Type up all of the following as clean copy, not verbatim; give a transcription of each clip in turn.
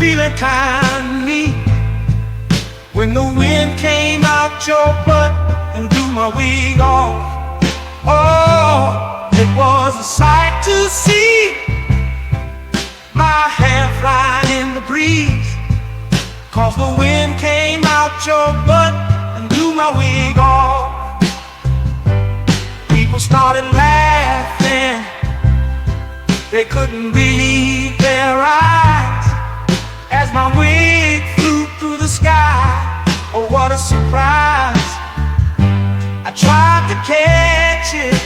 feeling kind mean when the wind came out your butt and blew my wig off. Oh, it was a sight to see, my hair flying in the breeze, 'cause the wind came out your butt and blew my wig off. People started laughing, they couldn't believe their eyes as my wig flew through the sky. Oh, what a surprise. I tried to catch it,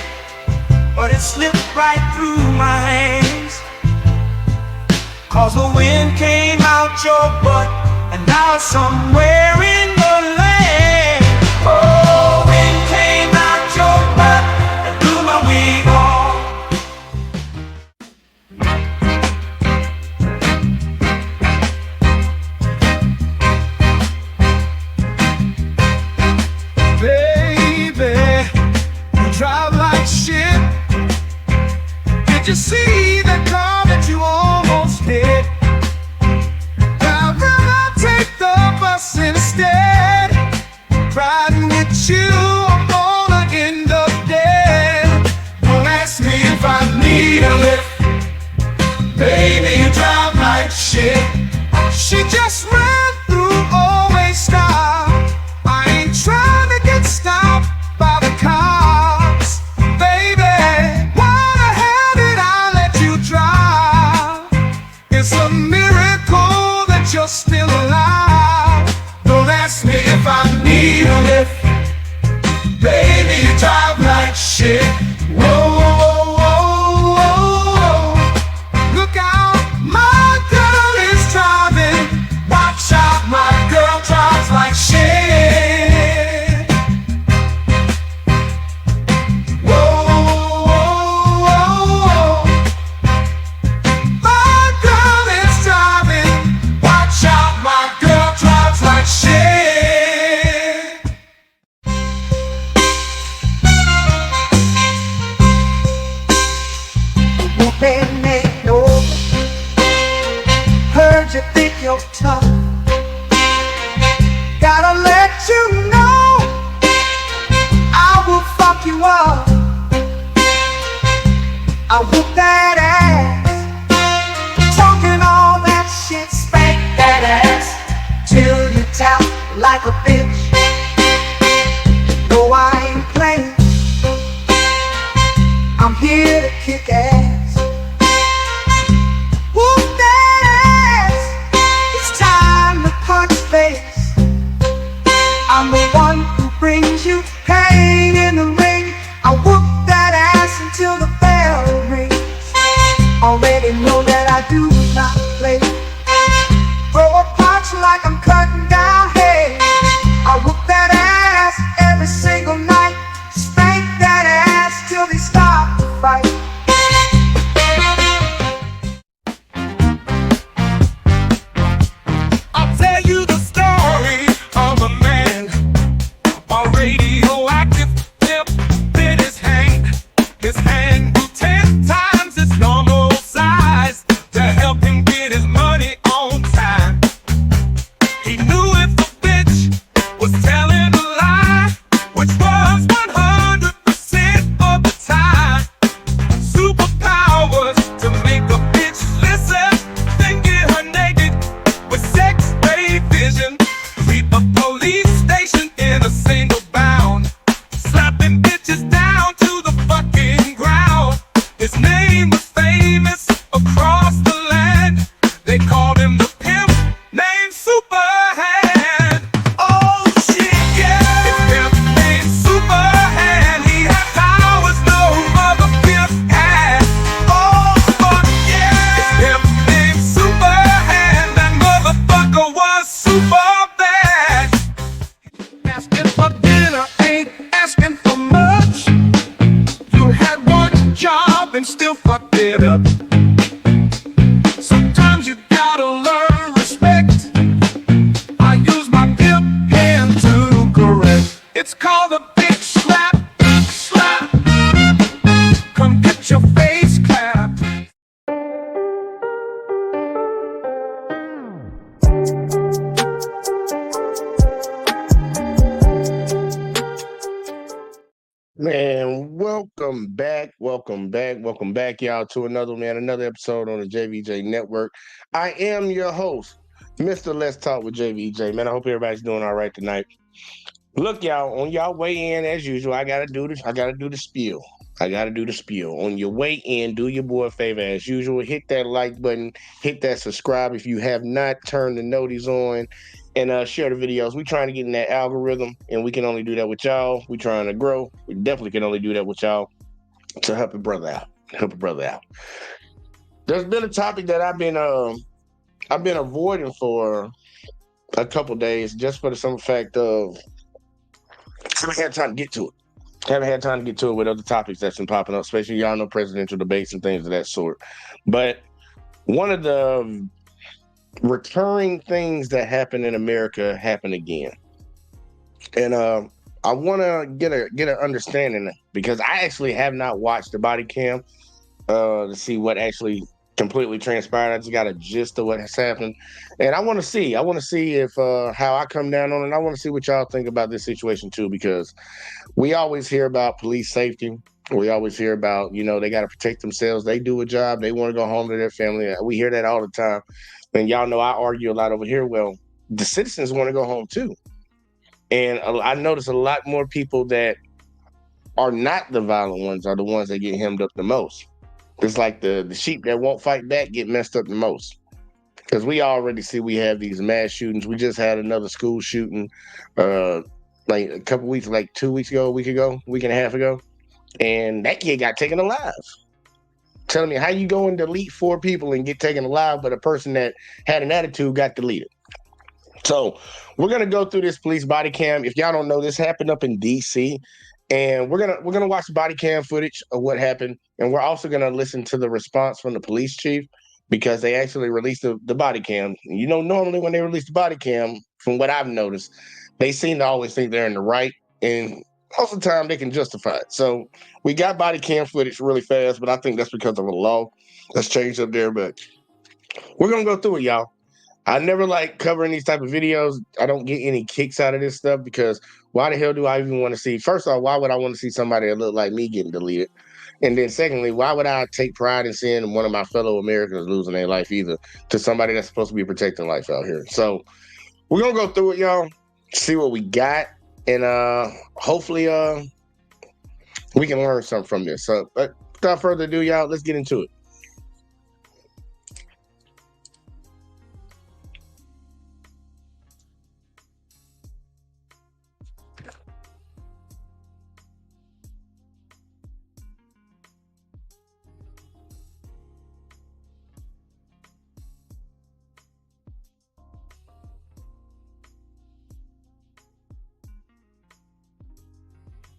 but it slipped right through my hands, 'cause the wind came out your butt and now it's somewhere in the land. Oh, wind came out your butt and blew my wig off. Baby, you drive like shit. Did you see that car that you almost hit? I'd rather take the bus instead. Riding with you, I'm gonna end up dead. Don't ask me if I need a lift. Baby, you drive like shit. She just ran through, always stop. I ain't trying to get stopped by the cops. Baby, why the hell did I let you drive? It's a miracle that you're still alive. Don't ask me if I need a lift. Baby, you drive like shit. Whoa, whoa, whoa, whoa, whoa. Look out, my girl is driving. Watch out, my girl drives like shit. Whoa, whoa, whoa, whoa. My girl is driving. Watch out, my girl drives like shit. You been made over. Heard you think you're tough. Gotta let you know I will fuck you up. I whoop that ass, talking all that shit, spank that ass till you tap like a bitch. No, I ain't playing, I'm here to kick ass. Whoop that ass, it's time to punch face. I'm the one who brings you pain in the ring. I whoop that ass until the bell rings. Already know that I do not play. Throw a punch like I'm cutting down hay. I whoop that ass every single night. Spank that ass till they stop the fight. I'll tell you the story of a man, a radioactive tip in his hand. His hand grew 10 times its normal size to help him get his money on time. He knew if the bitch was telling a lie, which was 100% of the time. Superpowers to make a bitch listen, then get her naked with sex-ray vision. Sweep a police station in a single bound, slapping bitches down to the fucking ground. His name was famous across the land. They called him the pimp named Superhand. Oh shit, yeah, his pimp named Superhand. He had powers no other pimp had. Oh fuck yeah, his pimp named Superhand. That motherfucker was super bad. Asking for dinner ain't asking for much. You had one job and still fucked it up. Sometimes you gotta Man, welcome back, y'all, to another episode on the JVJ Network. I am your host, Mr. Let's Talk with JVJ. Man, I hope everybody's doing all right tonight. Look, y'all, on y'all way in, as usual, I gotta do the spiel. I gotta do the spiel. On your way in, do your boy a favor as usual. Hit that like button, hit that subscribe if you have not turned the noties on, and share the videos. We trying to get in that algorithm, and we can only do that with y'all. We trying to grow. We definitely can only do that with y'all to help a brother out. Help a brother out. There's been a topic that I've been avoiding for a couple days just for the simple fact of I haven't had time to get to it. Haven't had time to get to it with other topics that's been popping up, especially y'all know presidential debates and things of that sort. But one of the recurring things that happen in America happen again, and I want to get an understanding because I actually have not watched the body cam to see what actually completely transpired. I just got a gist of what has happened, and I want to see. I want to see if how I come down on it. I want to see what y'all think about this situation too, because we always hear about police safety. We always hear about, they got to protect themselves. They do a job. They want to go home to their family. We hear that all the time. And y'all know I argue a lot over here. Well, the citizens want to go home too. And I notice a lot more people that are not the violent ones are the ones that get hemmed up the most. It's like the sheep that won't fight back get messed up the most. Because we already see we have these mass shootings. We just had another school shooting uh, like a couple weeks, like 2 weeks ago, a week and a half ago. And that kid got taken alive. Telling me how you go and delete four people and get taken alive, but a person that had an attitude got deleted. So we're gonna go through this police body cam. If y'all don't know, this happened up in DC, and we're gonna watch body cam footage of what happened, and we're also gonna listen to the response from the police chief because they actually released the body cam. Normally when they release the body cam, from what I've noticed, they seem to always think they're in the right, and most of the time they can justify it. So we got body cam footage really fast, but I think that's because of a law that's changed up there. But we're gonna go through it, y'all. I never like covering these type of videos. I don't get any kicks out of this stuff because why the hell do I even want to see? First off, why would I want to see somebody that look like me getting deleted? And then secondly, why would I take pride in seeing one of my fellow Americans losing their life either to somebody that's supposed to be protecting life out here? So we're gonna go through it, y'all, see what we got, and hopefully we can learn something from this. So but without further ado, y'all, let's get into it.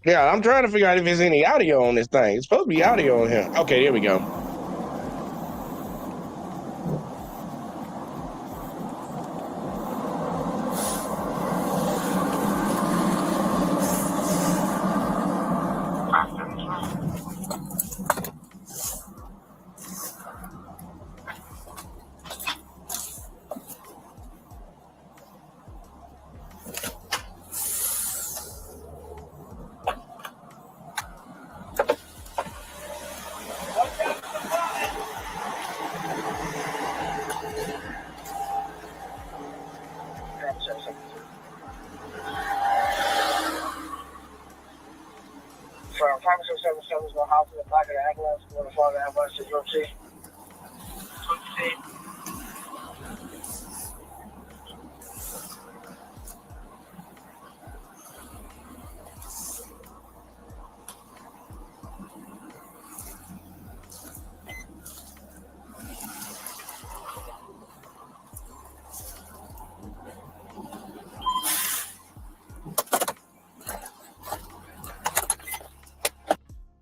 Yeah, I'm trying to figure out if there's any audio on this thing. It's supposed to be audio on here. Okay, there we go. From Thomas 77 the house in the back of the ambulance, going to follow the ambulance to York City.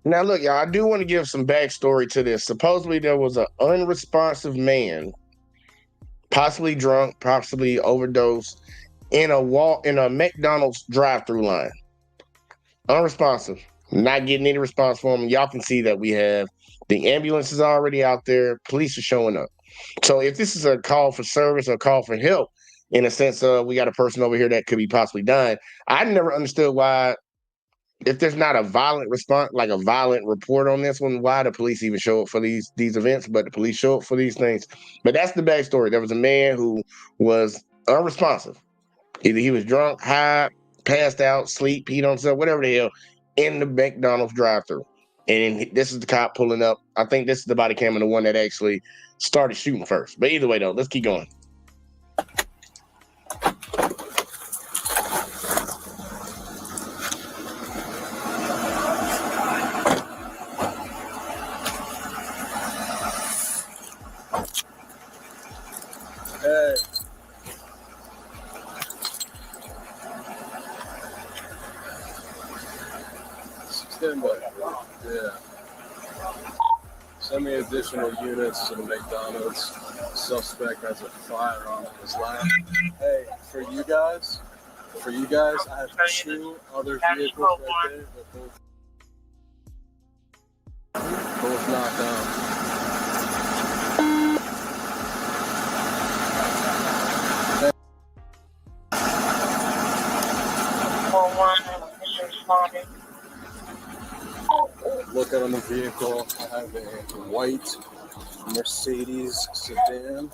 Now, look, y'all, I do want to give some backstory to this. Supposedly, there was an unresponsive man, possibly drunk, possibly overdosed, in a McDonald's drive-through line. Unresponsive, not getting any response from him. Y'all can see that we have the ambulance is already out there. Police are showing up. So, if this is a call for service or a call for help, in a sense, we got a person over here that could be possibly dying. I never understood why if there's not a violent response, like a violent report on this one, why the police even show up for these events? But the police show up for these things. But that's the backstory. There was a man who was unresponsive. Either he was drunk, high, passed out, sleep, peed on himself, whatever the hell, in the McDonald's drive-thru. And this is the cop pulling up. I think this is the body cam and the one that actually started shooting first. But either way, though, let's keep going. Hey. Stand by. Yeah. Send me additional units to the McDonald's. Suspect has a firearm in his lap. Hey, for you guys, I have 2 other vehicles right there that both knocked down. Look at on the vehicle. I have a white Mercedes sedan.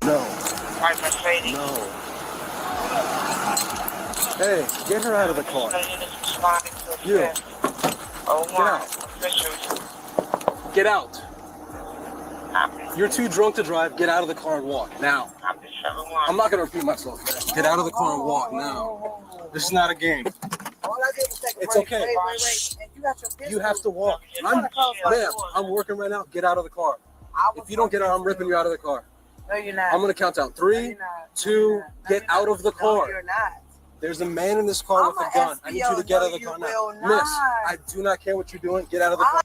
No. White Mercedes. No. Hey, get her out of the car. You. Get out. You're too drunk to drive. Get out of the car and walk now. I'm not gonna repeat myself. Get out of the car and walk now. This is not a game. It's okay. You have to walk. Ma'am, I'm working right now. Get out of the car. If you don't get out, I'm ripping you out of the car. No, you're not. I'm gonna count down. 3, 2, get out of the car. No, you're not. There's a man in this car with a gun. I need you to get out of the car now. Miss, I do not care what you're doing. Get out of the car.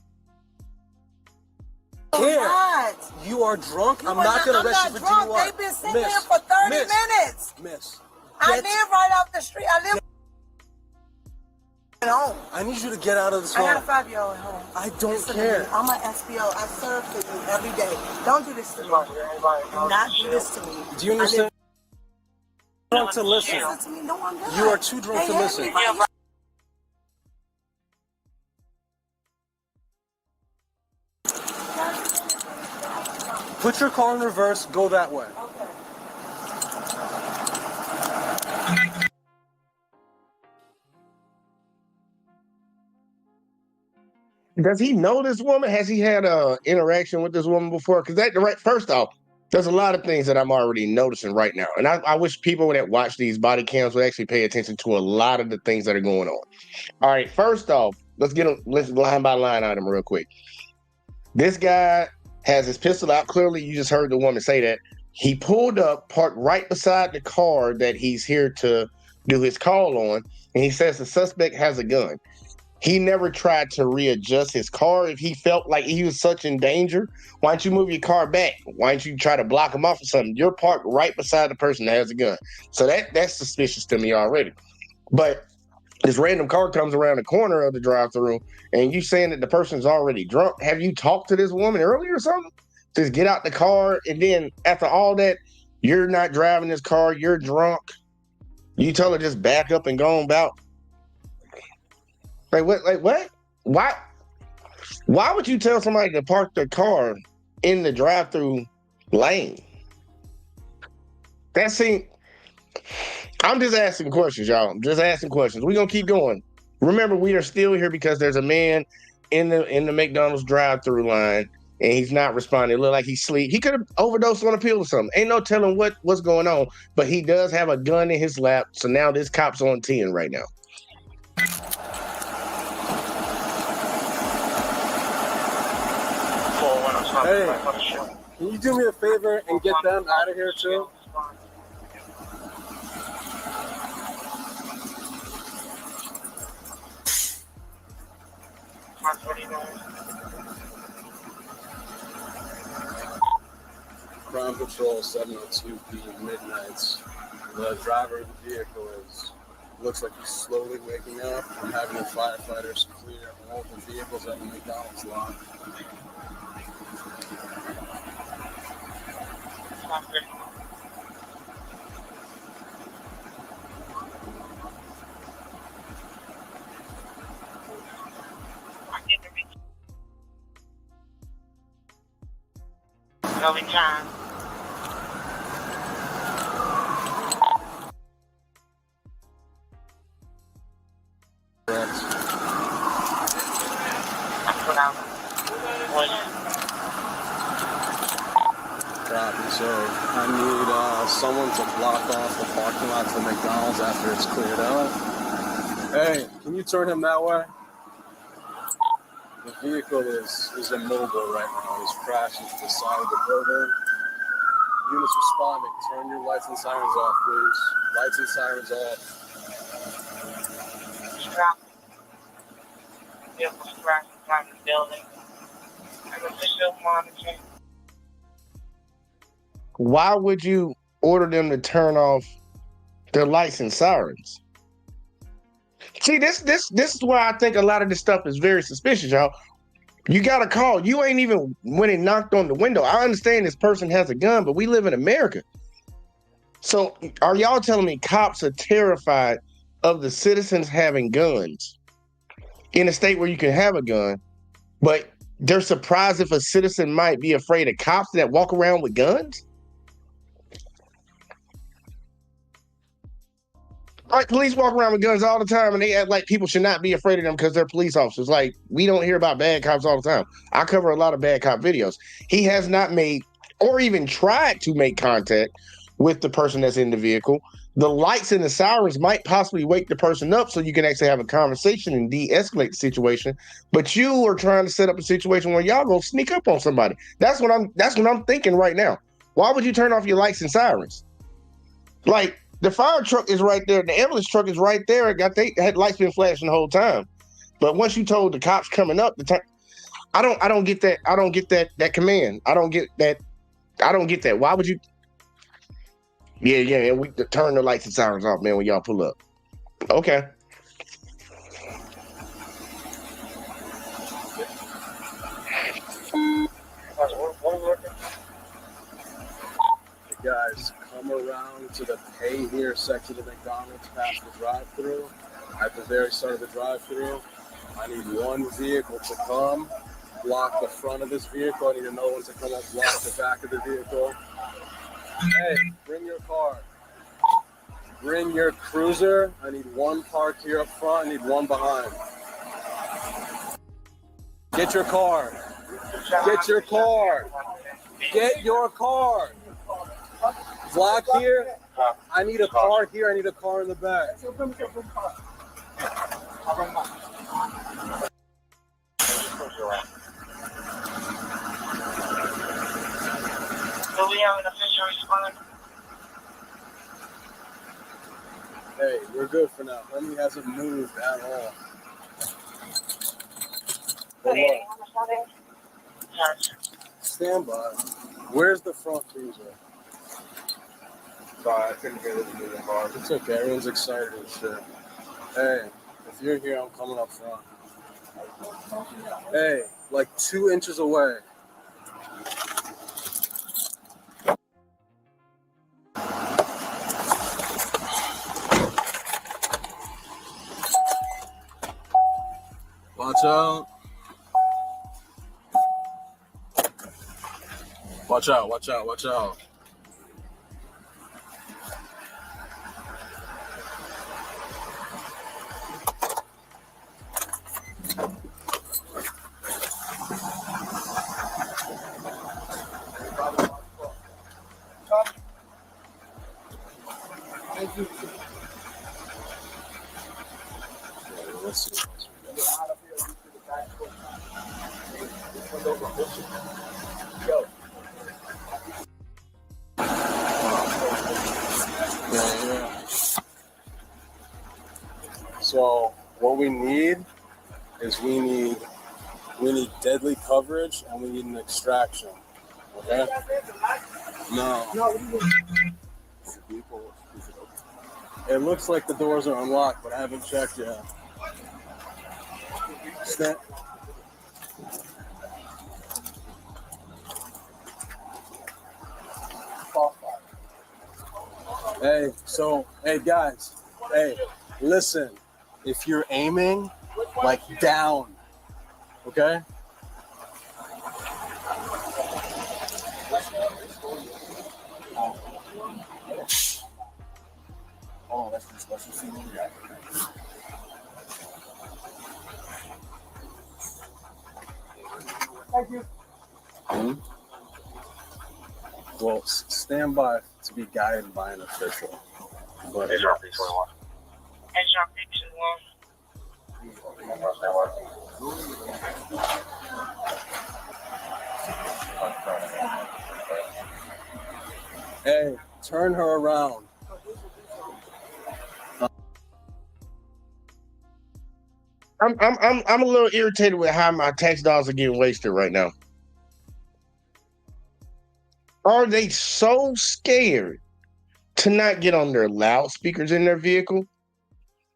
You are drunk. I'm not going to arrest you for DUI. They've been sitting here for 30 minutes. Miss. I live right off the street. I live at home. I need you to get out of this car. I got a 5-year-old at home. I don't care. I'm an SBO. I serve for you every day. Don't do this to me. Do not do this to me. Do you understand? You're drunk to listen. To me. No, I'm not. You are too drunk to listen. Put your car in reverse, go that way. Does he know this woman? Has he had a interaction with this woman before? Because first off, there's a lot of things that I'm already noticing right now. And I wish people that watch these body cams would actually pay attention to a lot of the things that are going on. All right, first off, let's line by line item real quick. This guy has his pistol out. Clearly, you just heard the woman say that. He pulled up, parked right beside the car that he's here to do his call on, and he says the suspect has a gun. He never tried to readjust his car if he felt like he was such in danger. Why don't you move your car back? Why don't you try to block him off or something? You're parked right beside the person that has a gun. So that's suspicious to me already. But this random car comes around the corner of the drive-thru, and you saying that the person's already drunk. Have you talked to this woman earlier or something? Just get out the car, and then after all that, you're not driving this car, you're drunk. You tell her just back up and go on about. Like what? Like what? Why would you tell somebody to park their car in the drive-thru lane? I'm just asking questions, y'all. I'm just asking questions. We're gonna keep going. Remember, we are still here because there's a man in the McDonald's drive-thru line, and he's not responding. It looked like he's asleep. He could have overdosed on a pill or something. Ain't no telling what's going on. But he does have a gun in his lap, so now this cop's on 10 right now. Hey, can you do me a favor and get them out of here too? Crime Patrol 702 p.m. midnights. The driver of the vehicle is Looks like he's slowly waking up. I'm having the firefighters clear all the vehicles at the McDonald's lot. Every time. That's what I'm Copy. So I need someone to block off the parking lot to the McDonald's after it's cleared out. Hey, can you turn him that way? The vehicle is immobile right now. He's crashed into the side of the building. Units responding. Turn your lights and sirens off, please. Lights and sirens off. Vehicle scratch inside the building. And official monitoring. Why would you order them to turn off their lights and sirens? See, this is why I think a lot of this stuff is very suspicious, y'all. You got a call. You ain't even when it knocked on the window. I understand this person has a gun, but we live in America. So are y'all telling me cops are terrified of the citizens having guns in a state where you can have a gun, but they're surprised if a citizen might be afraid of cops that walk around with guns? Like, police walk around with guns all the time, and they act like people should not be afraid of them because they're police officers. Like, we don't hear about bad cops all the time. I cover a lot of bad cop videos. He has not made or even tried to make contact with the person that's in the vehicle. The lights and the sirens might possibly wake the person up so you can actually have a conversation and de-escalate the situation. But you are trying to set up a situation where y'all gonna sneak up on somebody. That's what I'm thinking right now. Why would you turn off your lights and sirens? Like, the fire truck is right there. The ambulance truck is right there. They had lights been flashing the whole time. But once you told the cops coming up, I don't get that. I don't get that command. I don't get that. Why would you? Yeah. We turn the lights and sirens off, man, when y'all pull up. Okay. Guys, come around to the pay here section of McDonald's past the drive-thru. At the very start of the drive-thru, I need one vehicle to come block the front of this vehicle. I need another one to come up block the back of the vehicle. Hey, bring your car. Bring your cruiser. I need one parked here up front. I need one behind. Get your car. Get your car. Get your car. Block here. I need a car here. I need a car in the back. Do we have an official response? Hey, we're good for now. Homie hasn't moved at all. Hold on. Stand by. Where's the front cruiser? Sorry, I couldn't get it moving hard. It's okay. Everyone's excited and shit. Hey, if you're here, I'm coming up front. Hey, like 2 inches away. Watch out. Watch out, watch out, watch out. Thank you. Let's see what else we got. Yeah. So what we need is we need deadly coverage and we need an extraction. Okay? No. It looks like the doors are unlocked, but I haven't checked yet. Hey guys, hey, listen. If you're aiming, like down, okay? Oh, let's just see what we got. Thank you. Well, stand by to be guided by an official. But HRP 21. hey, turn her around. I'm a little irritated with how my tax dollars are getting wasted right now. Are they so scared to not get on their loudspeakers in their vehicle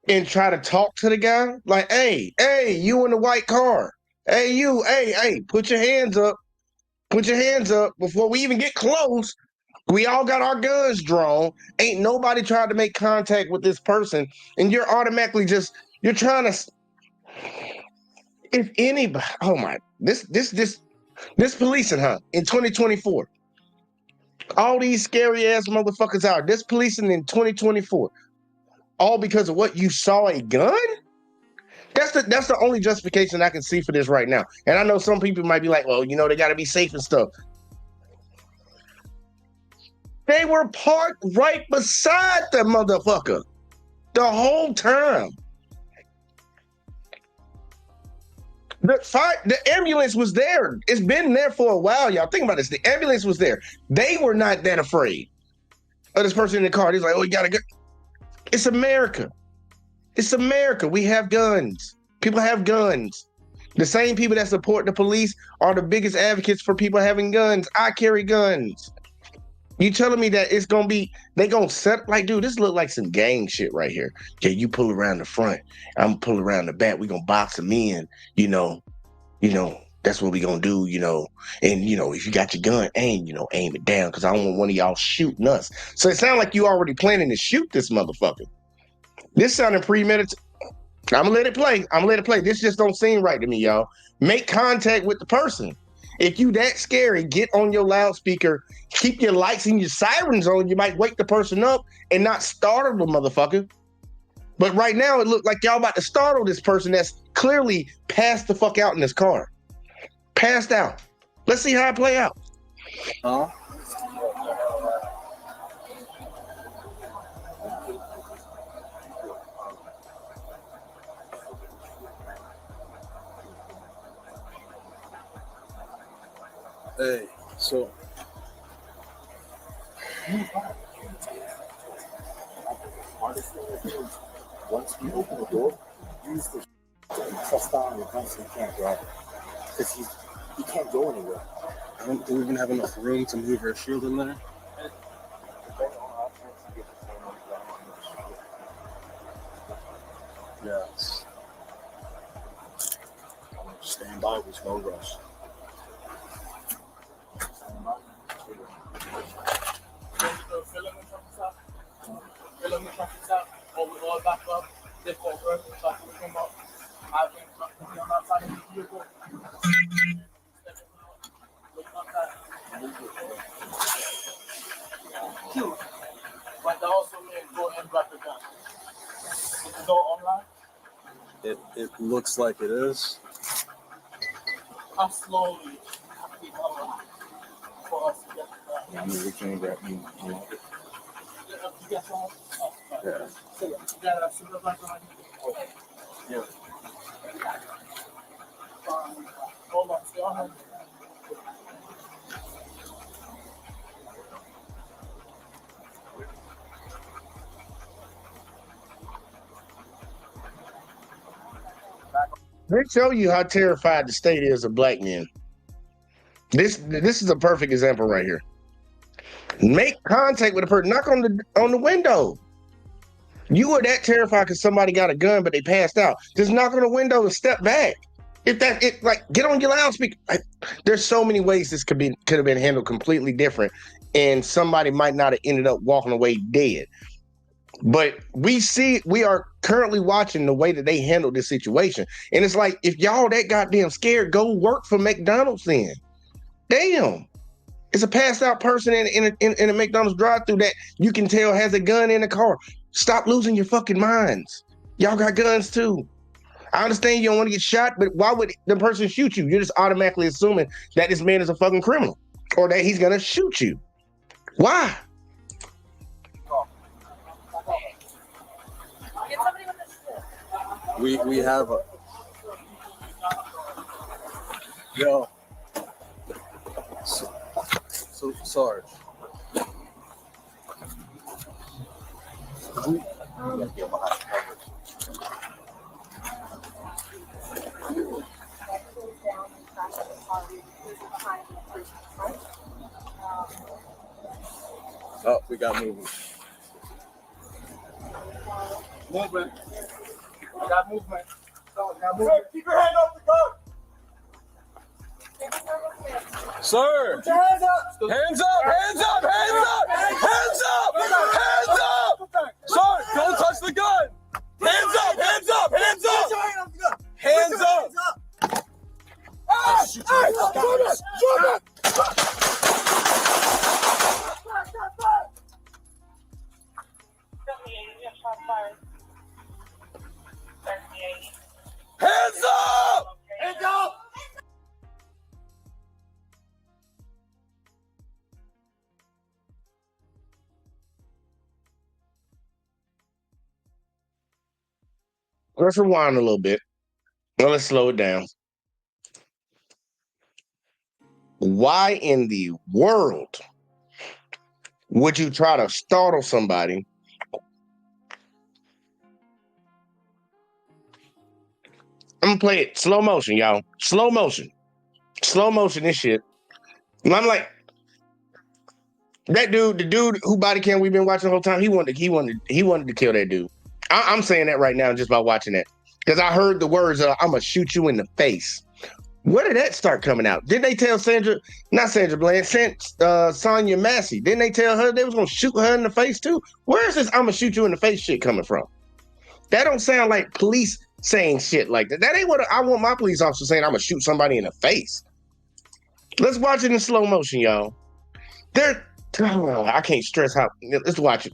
and try to talk to the guy? Like, hey, you in the white car. Hey, you, hey, put your hands up. Put your hands up before we even get close. We all got our guns drawn. Ain't nobody tried to make contact with this person. And you're automatically you're trying to, if anybody, oh my, this policing, huh? In 2024. All these scary ass motherfuckers out. This policing in 2024. All because of what? You saw a gun? That's the only justification I can see for this right now. And I know some people might be like, well, they gotta be safe and stuff. They were parked right beside the motherfucker the whole time. The ambulance was there. It's been there for a while, y'all. Think about this. The ambulance was there. They were not that afraid of this person in the car. He's like, oh, you gotta go. It's America. It's America. We have guns. People have guns. The same people that support the police are the biggest advocates for people having guns. I carry guns. You telling me that it's gonna be, they gonna set, like, dude, this look like some gang shit right here. Yeah, you pull around the front, I'm gonna pull around the back, we gonna box them in, that's what we gonna do, and if you got your gun, aim it down, because I don't want one of y'all shooting us. So it sounds like you already planning to shoot this motherfucker. This sounding premeditated. I'm gonna let it play. This just don't seem right to me, y'all. Make contact with the person. If you that scary, get on your loudspeaker, keep your lights and your sirens on. You might wake the person up and not startle the motherfucker. But right now, it looked like y'all about to startle this person that's clearly passed the fuck out in this car. Passed out. Let's see how it play out. Hey, so once we open the door, use the press down your gun so he can't grab it. Because he can't go anywhere. I don't even have enough room to move her shield in there. Yes. Stand by with no rush. But also go and grab the gun. Is it go online? It looks like it is. How slowly for us to get the gun? I mean, we can grab you. You get some? Yeah. So you got a supervisor on you? Yeah. Hold on, stay on hold. They show you how terrified the state is of black men. This is a perfect example right here. Make contact with a person. Knock on the window. You were that terrified because somebody got a gun, but they passed out. Just knock on the window and step back. Get on your loudspeaker. There's so many ways this could have been handled completely different, and somebody might not have ended up walking away dead. But we are currently watching the way that they handled this situation, and it's like, if y'all that goddamn scared, go work for McDonald's then. Damn. It's a passed out person in a McDonald's drive-thru that you can tell has a gun in the car. Stop losing your fucking minds. Y'all got guns too. I understand you don't want to get shot, but why would the person shoot you? You're just automatically assuming that this man is a fucking criminal or that he's gonna shoot you. Why? We have a yo. So Sarge. Oh, we got movement. Movement. We got movement. Keep your hand off the gun. Sir! Put your hands up! Hands up! Hands up! Hands up! Hands up! Hands up! Sir, don't touch the gun! Hands up! Hands up! Hands up! Hands up! Ah! Shoot Hands up! Hands up! Let's rewind a little bit. Well, let's slow it down. Why in the world would you try to startle somebody? I'm gonna play it slow motion, y'all. Slow motion. Slow motion this shit. And I'm like, that dude, the dude who body cam we've been watching the whole time, he wanted to kill that dude. I'm saying that right now just by watching that. Because I heard the words, I'm gonna shoot you in the face. Where did that start coming out? Didn't they tell Sandra Bland, Sonya Massey, didn't they tell her they was gonna shoot her in the face too? Where is this I'm gonna shoot you in the face shit coming from? That don't sound like police saying shit like that. That ain't what I want my police officer saying, I'm gonna shoot somebody in the face. Let's watch it in slow motion, y'all. I can't stress how. Let's watch it.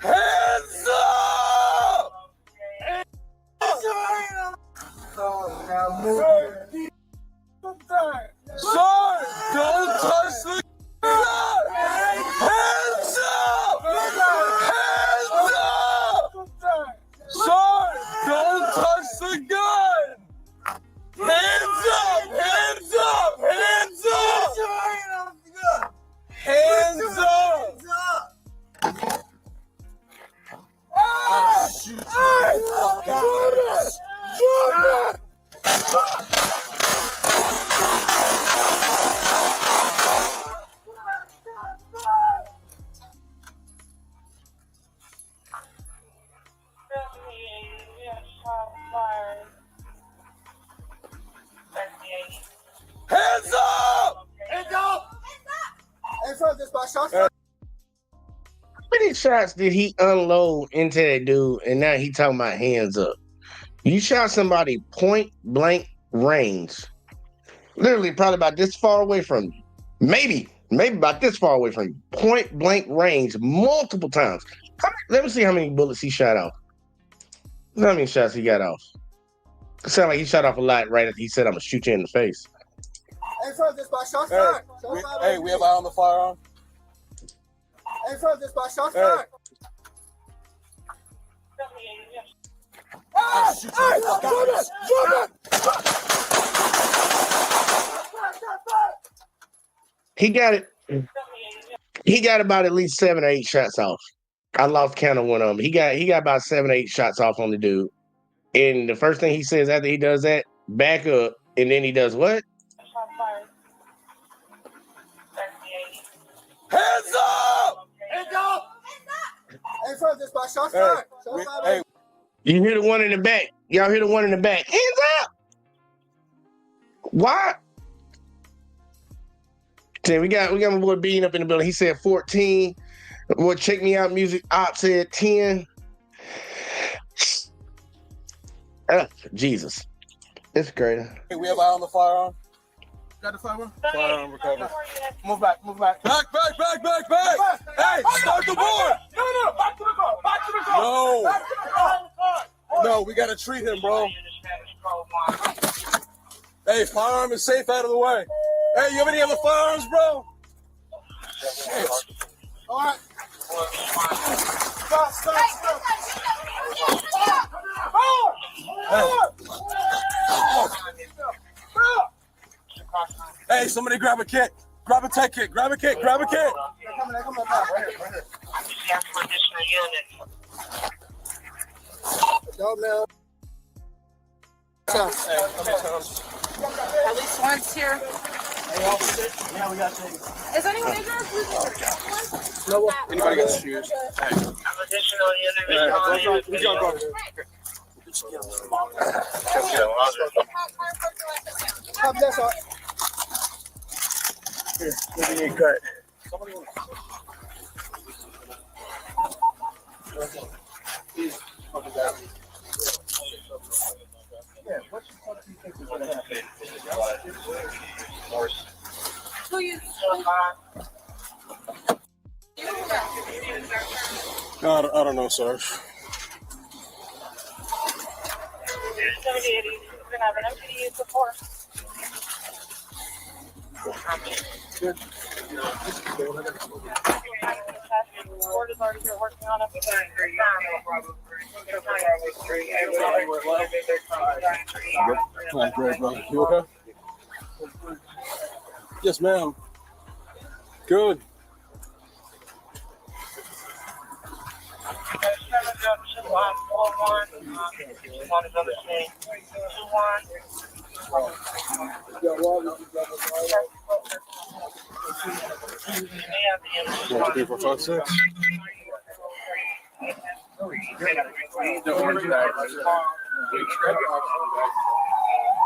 Hands up! Now move. Sir, don't touch the gun! Hands up! Hands up! Sir, don't touch the gun! Hands up! Hands up! Hands up! Hands up! Hands up! Hands up! Hands up! This by shots. How many shots did he unload into that dude, and now he talking about hands up? You shot somebody point blank range, literally probably about this far away from you, maybe about this far away from you, point blank range multiple times. Let me see how many bullets he shot off. How many shots he got off? It sounded like he shot off a lot right after he said, I'm gonna shoot you in the face. Hands up! This by shots. We have eye on the firearm. Hands up! This by shots. He got it. He got about at least 7 or 8 shots off. I lost count of one of them. He got about 7 or 8 shots off on the dude. And the first thing he says after he does that, back up, and then he does what? Hands up! Hands up! Hands up! This by shot fired. Hey, You hear the one in the back. Y'all hear the one in the back. Hands up! Why? We got my boy Bean up in the building. He said 14. Boy, check me out. Music op said 10. Jesus. It's great. hey, we have eye on the firearm. Got the firearm? Firearm recovered. Move back. Back! Hey, start the board! No, back to the car. Back to the car. No. Back to the car. No, we gotta treat him, bro. Hey, firearm is safe out of the way. Hey, you have any other firearms, bro? Shit. All right. Stop. Hey, somebody grab a kit. Grab a tech kit. Grab a kit. They're coming back. Right here. Dog now. At least once here. Yeah, we got you. Is anyone in there? Anybody got shoes? Hey. Who's gonna go? Copy that, sir. Here, what do you need cut? Yeah, what the fuck do you think is going to happen? Who you? I don't know, Sarge. 7080. We're gonna have an MPD before. Board is already here working on it. I'm great, brother. You okay? Yes, ma'am. Good. One, 2, 3, 4, 5, 6.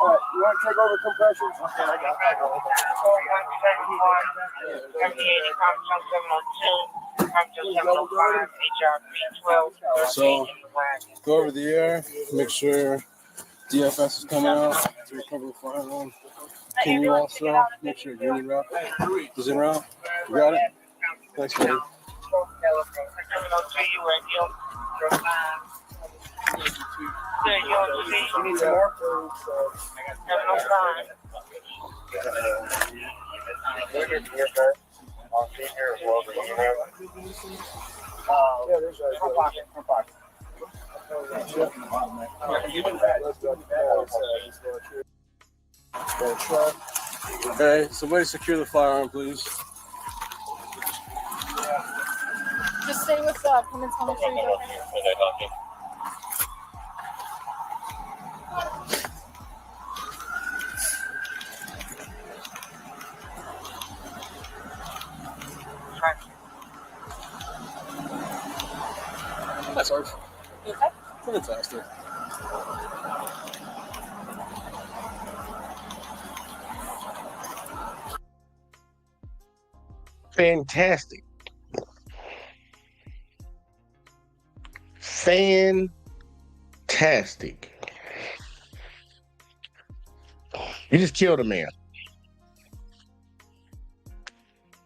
All right, you want to take over compressions? So, go over the air, make sure DFS is coming out to recover the firearm. Can you also make sure unit route is in route? You got it? Thanks, buddy. You need some more? Yeah, there's a pocket. Hey, somebody secure the firearm, please. Just say what's up. Come and tell me what you're doing. Hi, Sarge. Okay. Fantastic. Fantastic. Fantastic. You just killed a man.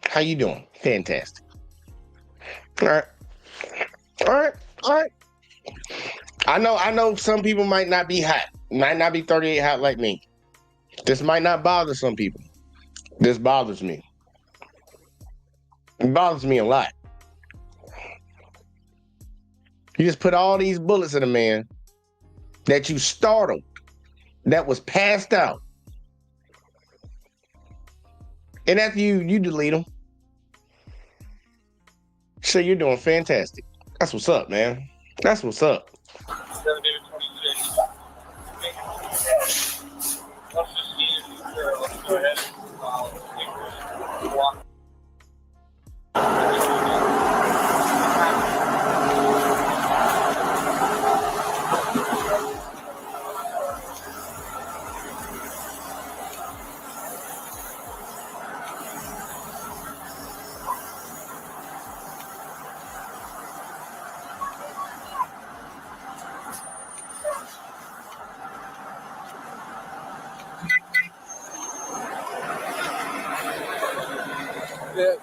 How you doing? Fantastic. All right. I know some people might not be hot. Might not be 38 hot like me. This might not bother some people. This bothers me. It bothers me a lot. You just put all these bullets in a man that you startled, that was passed out. And after you delete them. So you're doing fantastic. That's what's up, man. That's what's up.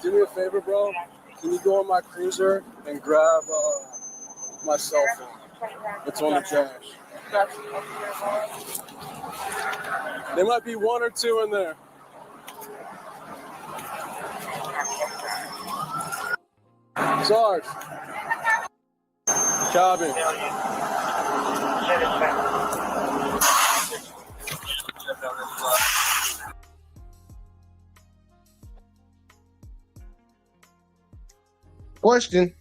do me a favor, bro. Can you go on my cruiser and grab my cell phone? It's on the dash. There might be one or two in there. Sarge. Copy. Question.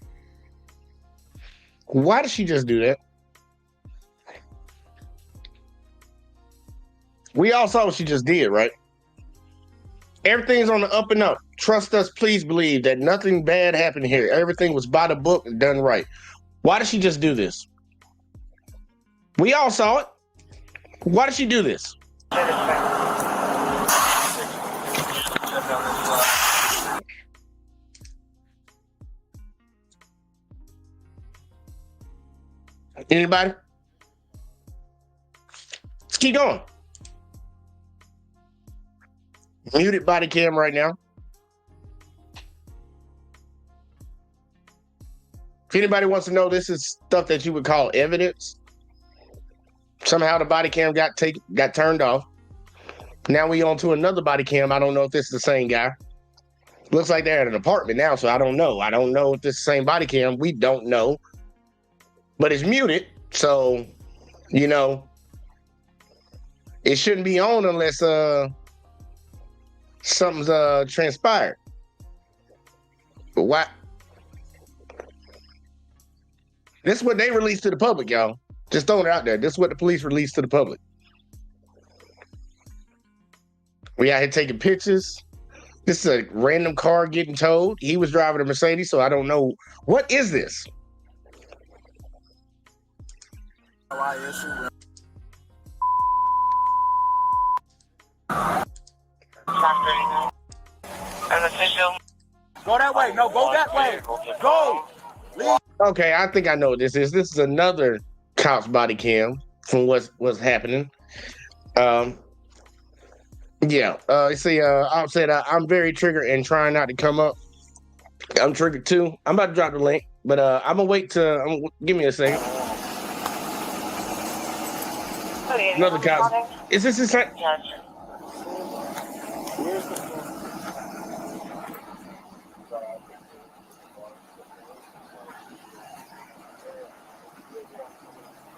Why did she just do that? We all saw what she just did, right? Everything's on the up and up. Trust us, please believe that nothing bad happened here. Everything was by the book and done right. Why did she just do this? We all saw it. Why did she do this? Anybody? Let's keep going. Muted body cam right now. If anybody wants to know, this is stuff that you would call evidence. Somehow the body cam got turned off. Now we on to another body cam. I don't know if this is the same guy. Looks like they're at an apartment now, so I don't know. I don't know if this is the same body cam. We don't know. But it's muted, so, you know, it shouldn't be on unless something's transpired. But why? This is what they released to the public, y'all. Just throwing it out there. This is what the police released to the public. We out here taking pictures. This is a random car getting towed. He was driving a Mercedes, so I don't know. What is this? Go that way. No, go that way. Go. Leave. Okay, I think I know what this is. This is another cop's body cam from what's happening. Yeah. See, I said I'm very triggered and trying not to come up. I'm triggered too. I'm about to drop the link, but I'm gonna wait to give me a second. Another cop. Is this the same?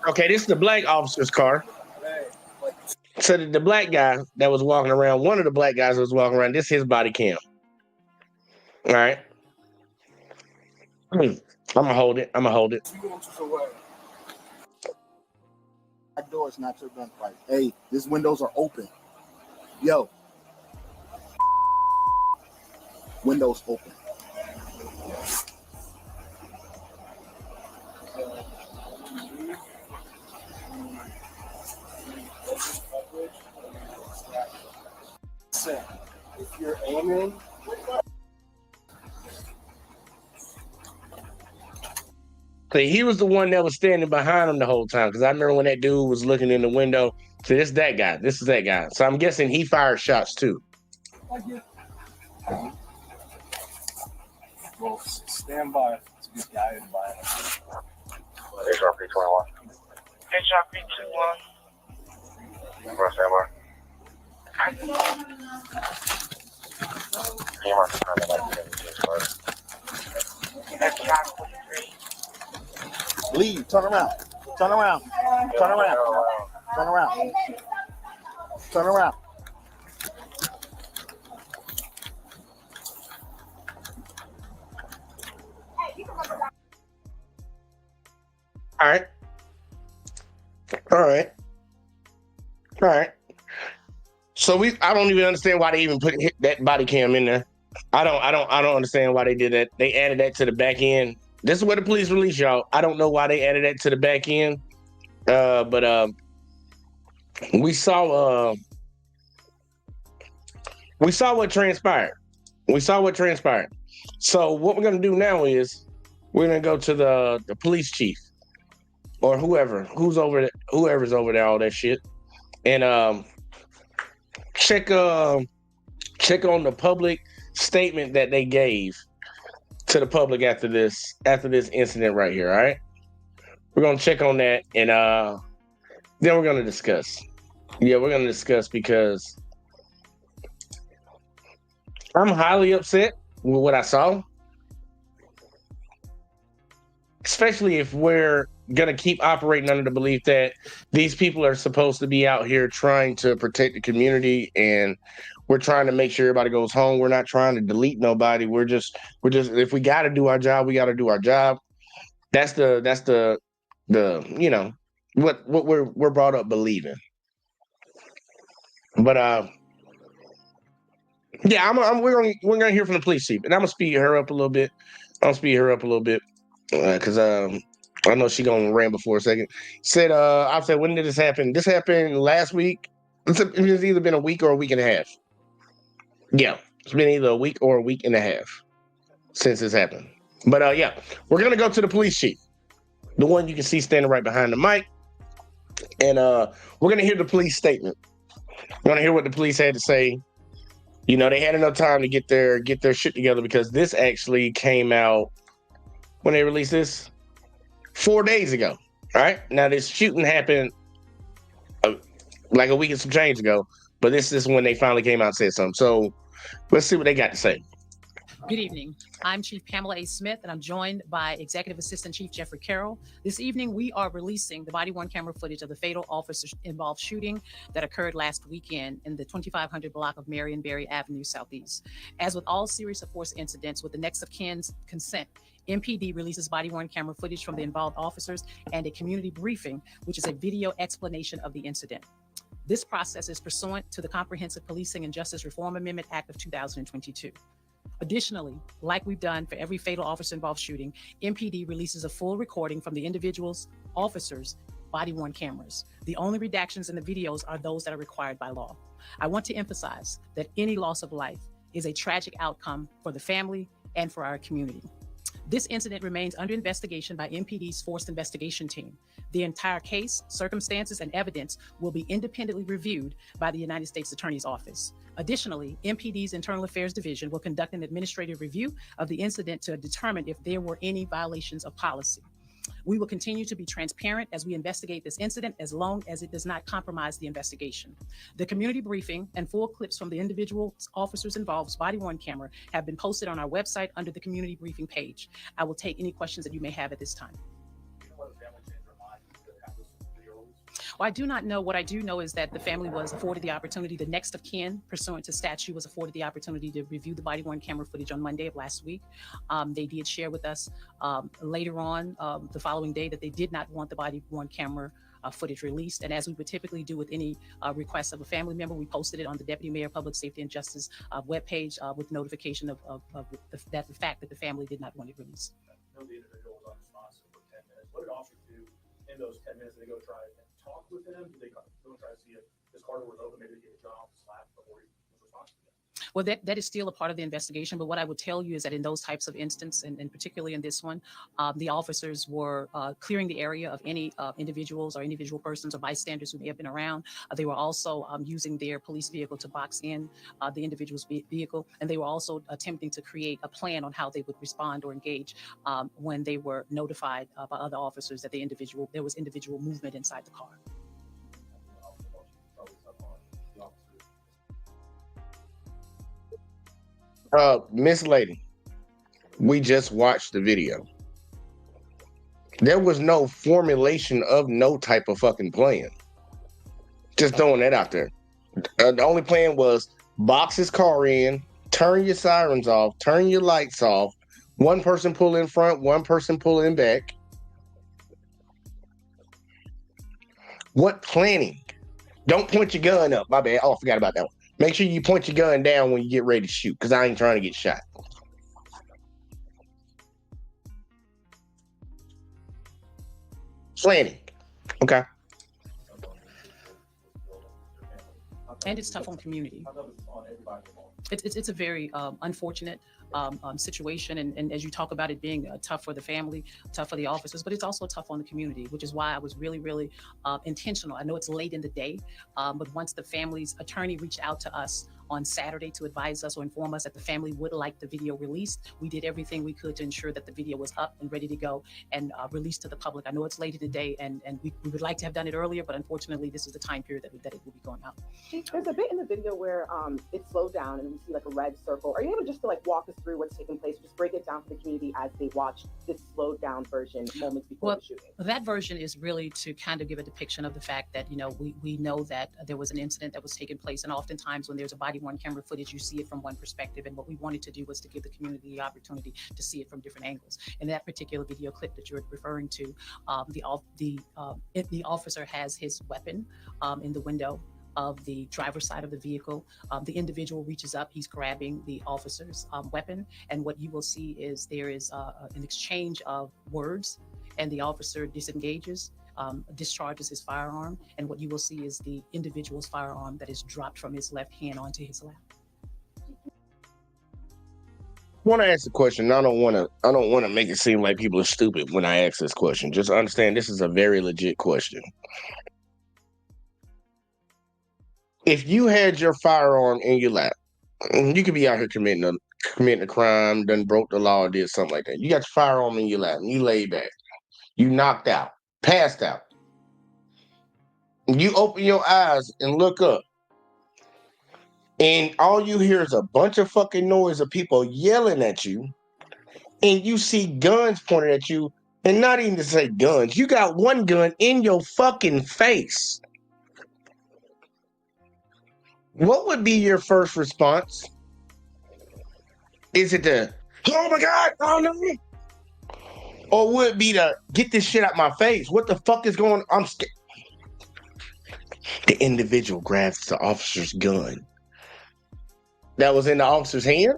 Okay, this is the black officer's car. So the black guy that was walking around, one of the black guys that was walking around, this is his body cam. All right. I'm gonna hold it. That door is not your gunfight. Hey, these windows are open. Yo. Windows open. If you're aiming, so he was the one that was standing behind him the whole time. Because I remember when that dude was looking in the window. So this is that guy. This is that guy. So I'm guessing he fired shots too. well, stand by to be guided by it. HRP21. HRP21. Stand by. Leave. Turn around. Turn around. Turn around. Turn around. Turn around. All right. All right. All right. So I don't even understand why they even put that body cam in there. I don't understand why they did that. They added that to the back end. This is what the police released, y'all. I don't know why they added that to the back end. But we saw what transpired. So what we're gonna do now is we're gonna go to the police chief or whoever's over there, all that shit, and check on the public statement that they gave to the public after this incident right here. All right, we're gonna check on that, and then we're gonna discuss. Yeah, we're gonna discuss because I'm highly upset with what I saw, especially if we're gonna keep operating under the belief that these people are supposed to be out here trying to protect the community, and we're trying to make sure everybody goes home. We're not trying to delete nobody. We're just if we got to do our job, we got to do our job. That's the what we're brought up believing. But yeah, we're gonna hear from the police chief, and I'm gonna speed her up a little bit. Because I know she gonna ran before a second. Said I said, when did this happen? This happened last week. It's either been a week or a week and a half. Yeah, it's been either a week or a week and a half since this happened. But yeah, we're gonna go to the police chief, the one you can see standing right behind the mic, and we're gonna hear the police statement. We're gonna hear what the police had to say. You know, they had enough time to get their shit together, because this actually came out when they released this 4 days ago. All right, now this shooting happened like a week and some change ago, but this is when they finally came out and said something. So let's see what they got to say. Good evening. I'm Chief Pamela A. Smith, and I'm joined by Executive Assistant Chief Jeffrey Carroll. This evening, we are releasing the body-worn camera footage of the fatal officer-involved shooting that occurred last weekend in the 2500 block of Marion Berry Avenue Southeast. As with all series of force incidents, with the next of kin's consent, MPD releases body-worn camera footage from the involved officers and a community briefing, which is a video explanation of the incident. This process is pursuant to the Comprehensive Policing and Justice Reform Amendment Act of 2022. Additionally, like we've done for every fatal officer-involved shooting, MPD releases a full recording from the individual's officers' body-worn cameras. The only redactions in the videos are those that are required by law. I want to emphasize that any loss of life is a tragic outcome for the family and for our community. This incident remains under investigation by MPD's Forced Investigation Team. The entire case, circumstances, and evidence will be independently reviewed by the United States Attorney's Office. Additionally, MPD's Internal Affairs Division will conduct an administrative review of the incident to determine if there were any violations of policy. We will continue to be transparent as we investigate this incident, as long as it does not compromise the investigation. The community briefing and full clips from the individual officers involved's body-worn camera have been posted on our website under the community briefing page. I will take any questions that you may have at this time. Well, I do not know. What I do know is that the family was afforded the opportunity, the next of kin, pursuant to statute, was afforded the opportunity to review the body-worn camera footage on Monday of last week. They did share with us later on the following day that they did not want the body-worn camera footage released. And as we would typically do with any request of a family member, we posted it on the Deputy Mayor of Public Safety and Justice webpage with notification of the fact that the family did not want it released. The individual was unresponsive for 10 minutes. What did officers do in those 10 minutes? Did they go try and talk with him? Did they go try to see if his car door was open? Maybe they get a job, slap before he was responsive? Well, that is still a part of the investigation. But what I would tell you is that in those types of instances, and particularly in this one, the officers were clearing the area of any individuals or individual persons or bystanders who may have been around. They were also using their police vehicle to box in the individual's vehicle. And they were also attempting to create a plan on how they would respond or engage when they were notified by other officers that there was individual movement inside the car. Miss Lady, we just watched the video. There was no formulation of no type of fucking plan. Just throwing that out there. The only plan was box his car in, turn your sirens off, turn your lights off, one person pull in front, one person pull in back. What planning? Don't point your gun up. My bad. Oh, I forgot about that one. Make sure you point your gun down when you get ready to shoot, because I ain't trying to get shot. Planning. Okay. And it's tough on community. It's a very unfortunate situation. And as you talk about it being tough for the family, tough for the officers, but it's also tough on the community, which is why I was really, really intentional. I know it's late in the day, but once the family's attorney reached out to us on Saturday to advise us or inform us that the family would like the video released, we did everything we could to ensure that the video was up and ready to go and released to the public. I know it's late in the day, and we would like to have done it earlier, but unfortunately, this is the time period that it will be going out. There's a bit in the video where it slowed down and we see like a red circle. Are you able just to like walk us through what's taking place, just break it down for the community as they watch this slowed down version moments before the shooting? That version is really to kind of give a depiction of the fact that, you know, we know that there was an incident that was taking place, and oftentimes when there's a body-worn camera footage, you see it from one perspective, and what we wanted to do was to give the community the opportunity to see it from different angles. In that particular video clip that you're referring to, the officer has his weapon in the window of the driver's side of the vehicle. The individual reaches up, he's grabbing the officer's weapon, and what you will see is there is an exchange of words, and the officer disengages, discharges his firearm, and what you will see is the individual's firearm that is dropped from his left hand onto his lap. I want to ask a question. I don't want to make it seem like people are stupid when I ask this question. Just understand this is a very legit question. If you had your firearm in your lap, you could be out here committing a crime, done broke the law, or did something like that. You got your firearm in your lap, and you lay back, you knocked out, passed out. You open your eyes and look up, and all you hear is a bunch of fucking noise of people yelling at you, and you see guns pointed at you, and not even to say guns, you got one gun in your fucking face. What would be your first response? Is it the, oh my God, oh no? Or would it be the, get this shit out my face? What the fuck is going on? I'm scared. The individual grabs the officer's gun that was in the officer's hand,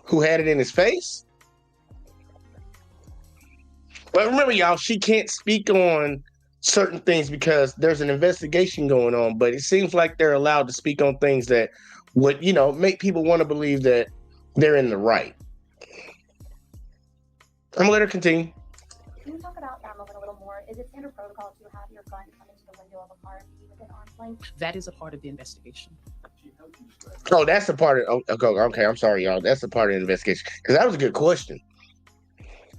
who had it in his face. But remember, y'all, she can't speak on certain things because there's an investigation going on, but it seems like they're allowed to speak on things that would, you know, make people want to believe that they're in the right. I'm gonna let her continue. Can you talk about that moment a little more? Is it standard protocol to have your gun come into the window of a car and be within arm's length? That is a part of the investigation. Oh, that's a part of, okay, I'm sorry, y'all. That's a part of the investigation. Because that was a good question.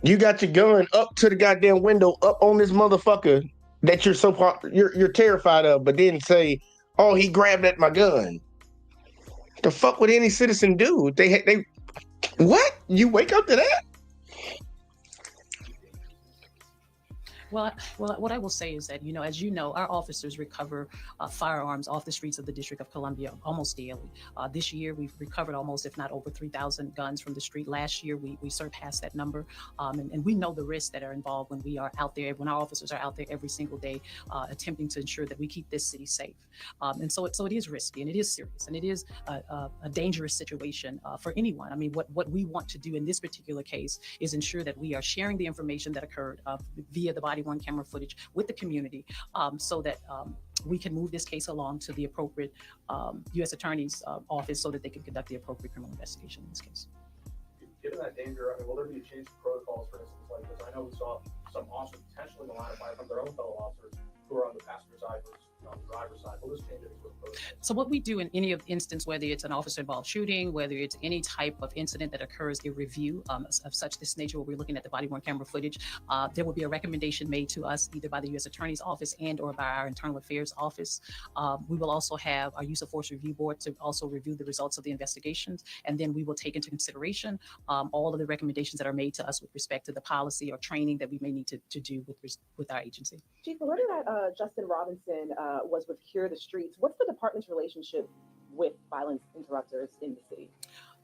You got your gun up to the goddamn window, up on this motherfucker that you're terrified of, but then say, oh, he grabbed at my gun. The fuck would any citizen do? They what? You wake up to that? Well, what I will say is that, you know, as you know, our officers recover firearms off the streets of the District of Columbia almost daily. This year, we've recovered almost, if not over 3,000 guns from the street. Last year, we surpassed that number. And we know the risks that are involved when we are out there, when our officers are out there every single day, attempting to ensure that we keep this city safe. And so it is risky, and it is serious, and it is a dangerous situation for anyone. I mean, what we want to do in this particular case is ensure that we are sharing the information that occurred via the body-worn camera footage with the community, so that we can move this case along to the appropriate U.S. Attorney's office so that they can conduct the appropriate criminal investigation in this case. Given that danger, I mean, will there be a change to protocols for instance like this? I know we saw some officers potentially in the line of fire from their own fellow officers who are on the passenger side versus on the driver's side. Will this change any sort of protocols? So what we do in any instance, whether it's an officer-involved shooting, whether it's any type of incident that occurs, a review of such this nature, where we're looking at the body-worn camera footage, there will be a recommendation made to us either by the U.S. Attorney's Office and or by our Internal Affairs Office. We will also have our Use of Force Review Board to also review the results of the investigations, and then we will take into consideration all of the recommendations that are made to us with respect to the policy or training that we may need to do with our agency. Chief, the letter that Justin Robinson was with Cure the Streets, what's the department's relationship with violence interrupters in the city?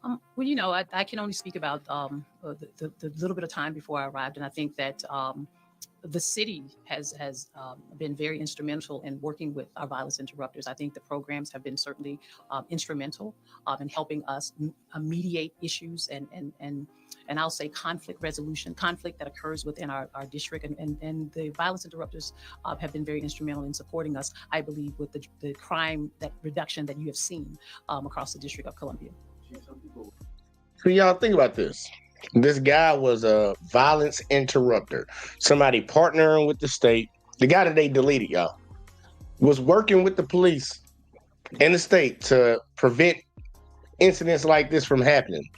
Well, you know, I can only speak about the little bit of time before I arrived, and I think that the city has been very instrumental in working with our violence interrupters. I think the programs have been certainly instrumental in helping us mediate issues and I'll say conflict resolution, conflict that occurs within our district. And the violence interrupters have been very instrumental in supporting us, I believe, with the crime reduction that you have seen across the District of Columbia. So y'all think about this. This guy was a violence interrupter. Somebody partnering with the state. The guy that they deleted, y'all, was working with the police in the state to prevent incidents like this from happening.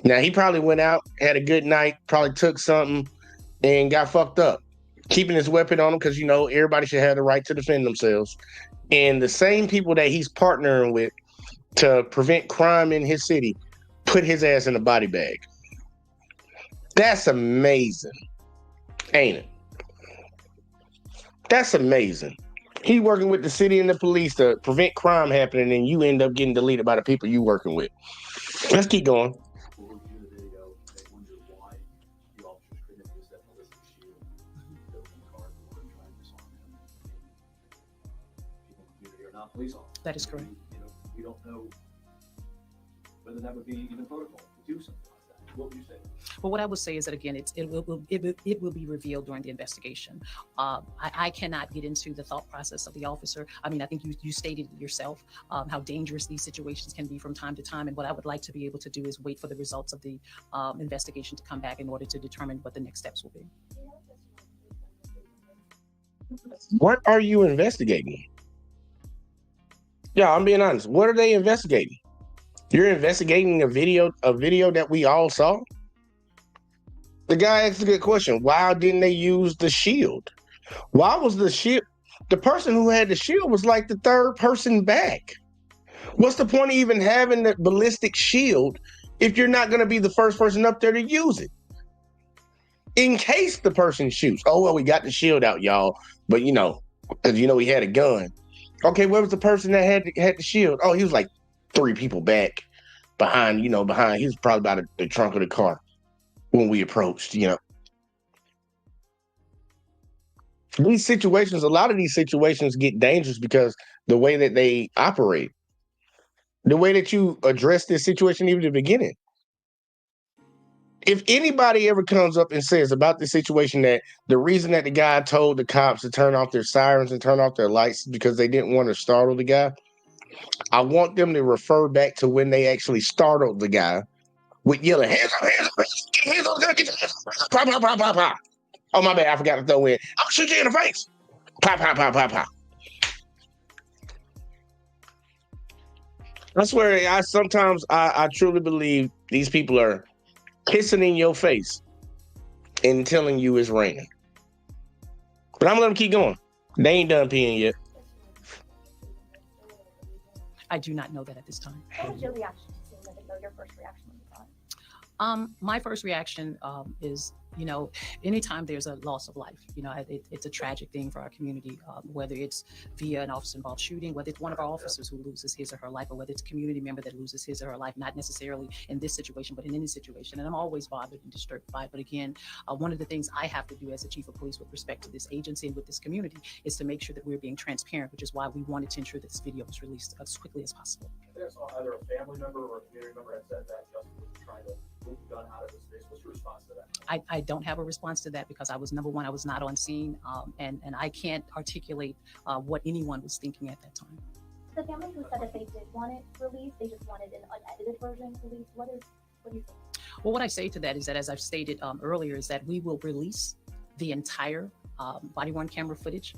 Now, he probably went out, had a good night, probably took something, and got fucked up. Keeping his weapon on him because, everybody should have the right to defend themselves. And the same people that he's partnering with to prevent crime in his city put his ass in a body bag. That's amazing, ain't it? That's amazing. He working with the city and the police to prevent crime happening, and you end up getting deleted by the people you working with. Let's keep going. That is correct. We don't know whether that would be even protocol to do something like that. What would you say? Well, what I would say is that, again, it will be revealed during the investigation. I cannot get into the thought process of the officer. I mean, I think you stated it yourself, how dangerous these situations can be from time to time. And what I would like to be able to do is wait for the results of the investigation to come back in order to determine what the next steps will be. What are you investigating? Yeah, I'm being honest. What are they investigating? You're investigating a video that we all saw? The guy asked a good question. Why didn't they use the shield? Why was the shield? The person who had the shield was like the third person back. What's the point of even having the ballistic shield if you're not going to be the first person up there to use it? In case the person shoots. Oh, well, we got the shield out, y'all. But, because, he had a gun. Okay, where was the person that had the shield? Oh, he was like 3 people back behind. He was probably by the trunk of the car when we approached, These situations, a lot of these situations get dangerous because the way that they operate, the way that you address this situation even at the beginning. If anybody ever comes up and says about this situation that the reason that the guy told the cops to turn off their sirens and turn off their lights because they didn't want to startle the guy, I want them to refer back to when they actually startled the guy with yelling, hands up, hands up, hands up, get your hands up, pop, pop, pop, pop, pop. Oh, my bad, I forgot to throw in. I'll shoot you in the face. Pop, pop, pop, pop, pop. I swear, I truly believe these people are pissing in your face and telling you it's raining. But I'm gonna let them keep going. They ain't done peeing yet. I do not know that at this time. What was your reaction to seeing the video? Your first reaction when you saw it? My first reaction is, anytime there's a loss of life, it's a tragic thing for our community, whether it's via an officer-involved shooting, whether it's one of our officers who loses his or her life, or whether it's a community member that loses his or her life, not necessarily in this situation, but in any situation. And I'm always bothered and disturbed by it. But again, one of the things I have to do as a chief of police with respect to this agency and with this community is to make sure that we're being transparent, which is why we wanted to ensure that this video was released as quickly as possible. There's either a family member or a community member had said that Justin was trying to move the gun out of his face. What's your response to that? I don't have a response to that because I was, number one, I was not on scene, and I can't articulate what anyone was thinking at that time. The family who said that they did want it released, they just wanted an unedited version released. What do you think? Well, what I say to that is that, as I've stated earlier, is that we will release the entire body-worn camera footage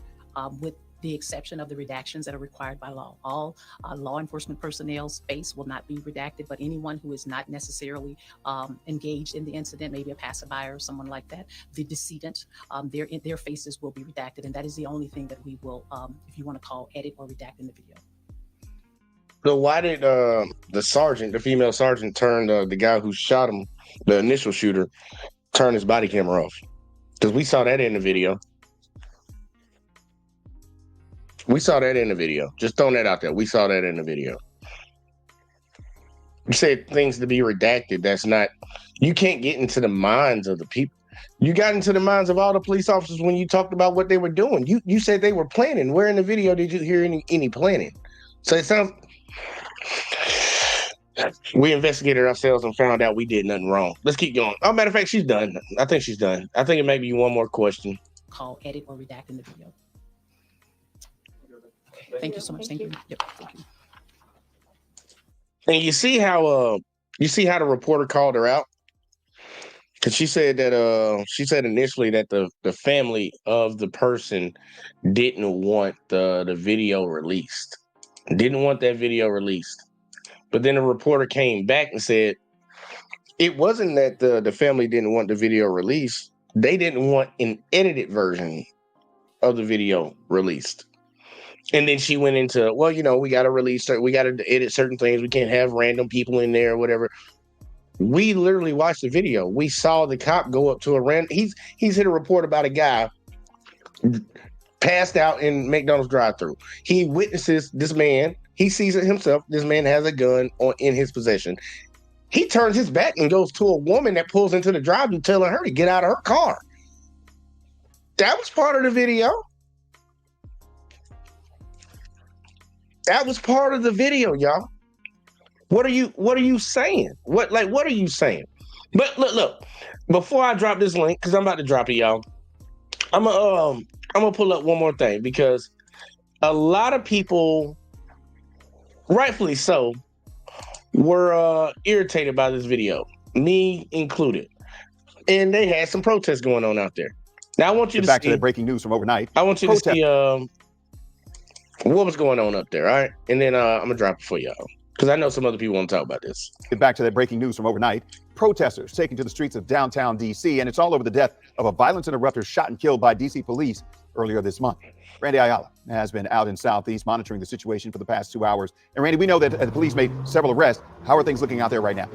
with the exception of the redactions that are required by law. All law enforcement personnel's face will not be redacted, but anyone who is not necessarily engaged in the incident, maybe a passerby or someone like that, the decedent, their faces will be redacted. And that is the only thing that we will, if you want to call, edit or redact in the video. So why did the female sergeant turn the guy who shot him, the initial shooter, turn his body camera off? Because we saw that in the video. Just throwing that out there. We saw that in the video. You said things to be redacted. That's not, you can't get into the minds of the people. You got into the minds of all the police officers when you talked about what they were doing. You said they were planning. Where in the video did you hear any planning? So it sounds, we investigated ourselves and found out we did nothing wrong. Let's keep going. Oh, matter of fact, she's done. I think she's done. I think it may be one more question. Call, edit, or redact in the video. Thank you so much. Thank you. Yep, thank you. And you see how You see how the reporter called her out? Because she said that she said initially that the family of the person didn't want the video released. Didn't want that video released. But then the reporter came back and said it wasn't that the family didn't want the video released. They didn't want an edited version of the video released. And then she went into, well, we got to release, we got to edit certain things. We can't have random people in there or whatever. We literally watched the video. We saw the cop go up to a random. He's hit a report about a guy passed out in McDonald's drive-thru. He witnesses this man. He sees it himself. This man has a gun in his possession. He turns his back and goes to a woman that pulls into the drive-thru, telling her to get out of her car. That was part of the video. That was part of the video, y'all. What are you saying? What are you saying? But look. Before I drop this link, because I'm about to drop it, y'all, I'm gonna pull up one more thing, because a lot of people, rightfully so, were irritated by this video, me included, and they had some protests going on out there. Now I want you to back see, to the breaking news from overnight. I want you to see what was going on up there, all right? And then I'm gonna drop it for y'all, because I know some other people want to talk about this. Get back to that breaking news from overnight. Protesters taking to the streets of downtown D.C., and it's all over the death of a violence interrupter shot and killed by D.C. police earlier this month. Randy Ayala has been out in Southeast monitoring the situation for the past 2 hours. And Randy, we know that the police made several arrests. How are things looking out there right now?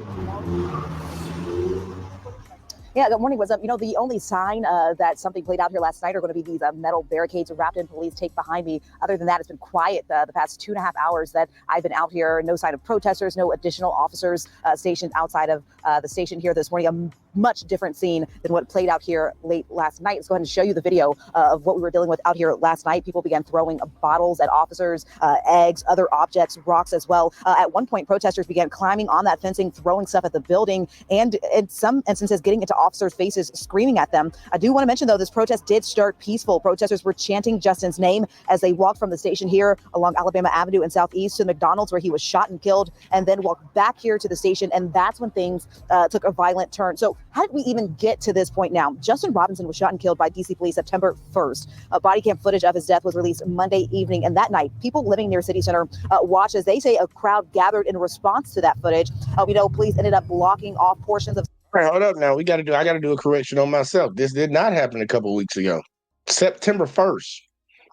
Yeah, good morning. What's up? The only sign that something played out here last night are going to be these metal barricades wrapped in police tape behind me. Other than that, it's been quiet the past 2.5 hours that I've been out here. No sign of protesters, no additional officers stationed outside of the station here this morning. A much different scene than what played out here late last night. Let's go ahead and show you the video of what we were dealing with out here last night. People began throwing bottles at officers, eggs, other objects, rocks as well. At one point, protesters began climbing on that fencing, throwing stuff at the building, and in some instances, getting into officers' faces, screaming at them. I do want to mention, though, this protest did start peaceful. Protesters were chanting Justin's name as they walked from the station here along Alabama Avenue and Southeast to the McDonald's where he was shot and killed, and then walked back here to the station, and that's when things took a violent turn. So how did we even get to this point now? Justin Robinson was shot and killed by DC police September 1st. Body cam footage of his death was released Monday evening, and that night, people living near City Center watched as they say a crowd gathered in response to that footage. We know police ended up blocking off portions of. All right, hold up now. I got to do a correction on myself. This did not happen a couple weeks ago. September 1st.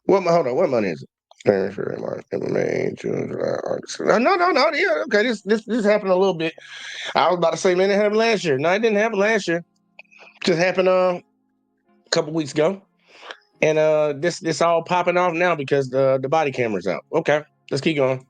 Hold on. What month is it? May, June, July, August. No. Yeah, okay. This happened a little bit. I was about to say, man, it happened last year. No, it didn't happen last year. Just happened a couple weeks ago. And this all popping off now because the body camera's out. Okay, let's keep going.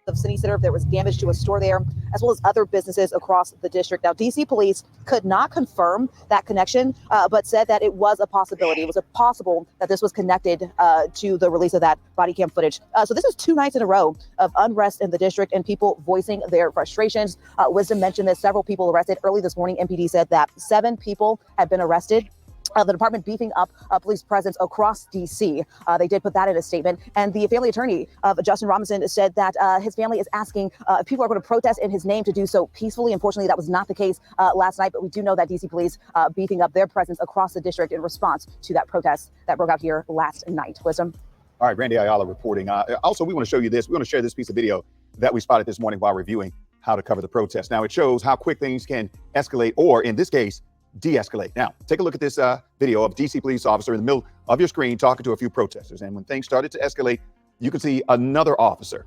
Of City Center, there was damage to a store there, as well as other businesses across the district. Now, DC police could not confirm that connection, but said that it was a possibility. It was possible that this was connected to the release of that body cam footage. So this is 2 nights in a row of unrest in the district and people voicing their frustrations. Wisdom mentioned that several people arrested. Early this morning, MPD said that 7 people have been arrested. The department beefing up police presence across D.C. They did put that in a statement. And the family attorney of Justin Robinson said that his family is asking if people are going to protest in his name to do so peacefully. Unfortunately, that was not the case last night, but we do know that D.C. police beefing up their presence across the district in response to that protest that broke out here last night. Wisdom. All right, Randy Ayala reporting. Also, we want to show you this. We want to share this piece of video that we spotted this morning while reviewing how to cover the protest. Now, it shows how quick things can escalate, or in this case, de-escalate. Now, take a look at this video of DC police officer in the middle of your screen talking to a few protesters. And when things started to escalate, you can see another officer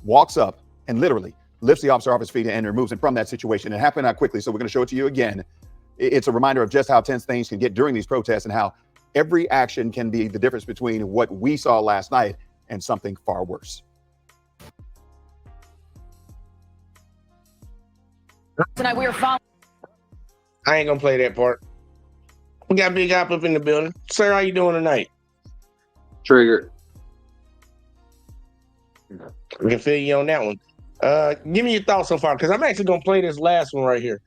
walks up and literally lifts the officer off his feet and removes him from that situation. It happened quickly, so we're going to show it to you again. It's a reminder of just how tense things can get during these protests and how every action can be the difference between what we saw last night and something far worse. Tonight we are following. I ain't gonna play that part. We got Big Op up in the building. Sir, how you doing tonight? Triggered. We can feel you on that one. Give me your thoughts so far, because I'm actually gonna play this last one right here.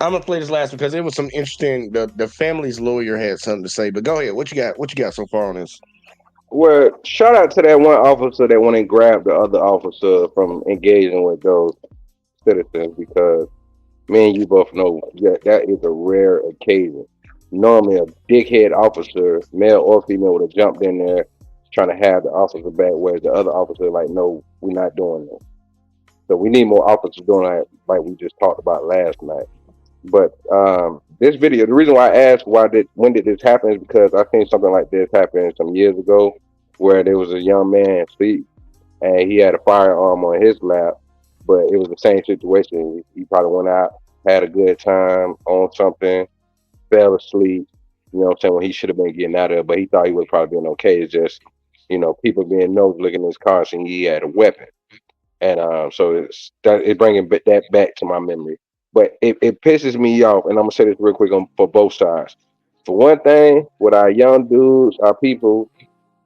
I'm gonna play this last one because it was some interesting. The family's lawyer had something to say, but go ahead. What you got? What you got so far on this? Well, shout out to that one officer that went and grabbed the other officer from engaging with those citizens, because Me and you both know that is a rare occasion. Normally, a dickhead officer, male or female, would have jumped in there trying to have the officer back, whereas the other officer like, no, we're not doing this. So we need more officers doing that, like we just talked about last night. But this video, the reason why I asked when did this happen is because I seen something like this happen some years ago, where there was a young man asleep and he had a firearm on his lap, but it was the same situation. He probably went out, had a good time on something, fell asleep. You know what I'm saying? When he should have been getting out of it, but he thought he was probably being okay. It's just, people being nosy looking in his car, saying he had a weapon. And so it's bringing that back to my memory. But it pisses me off, and I'm gonna say this real quick for both sides. For one thing, with our young dudes, our people,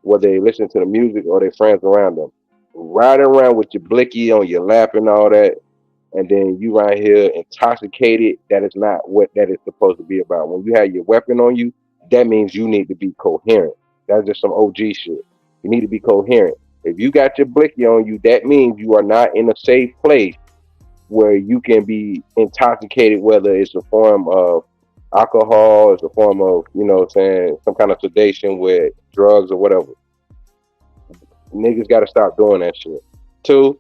whether they listen to the music or their friends around them, riding around with your blicky on your lap and all that, and then you right here intoxicated. That is not what that is supposed to be about. When you have your weapon on you, that means you need to be coherent. That's just some OG shit. You need to be coherent. If you got your blicky on you, that means you are not in a safe place where you can be intoxicated, whether it's a form of alcohol, it's a form of, what I'm saying, some kind of sedation with drugs or whatever. Niggas got to stop doing that shit. Two,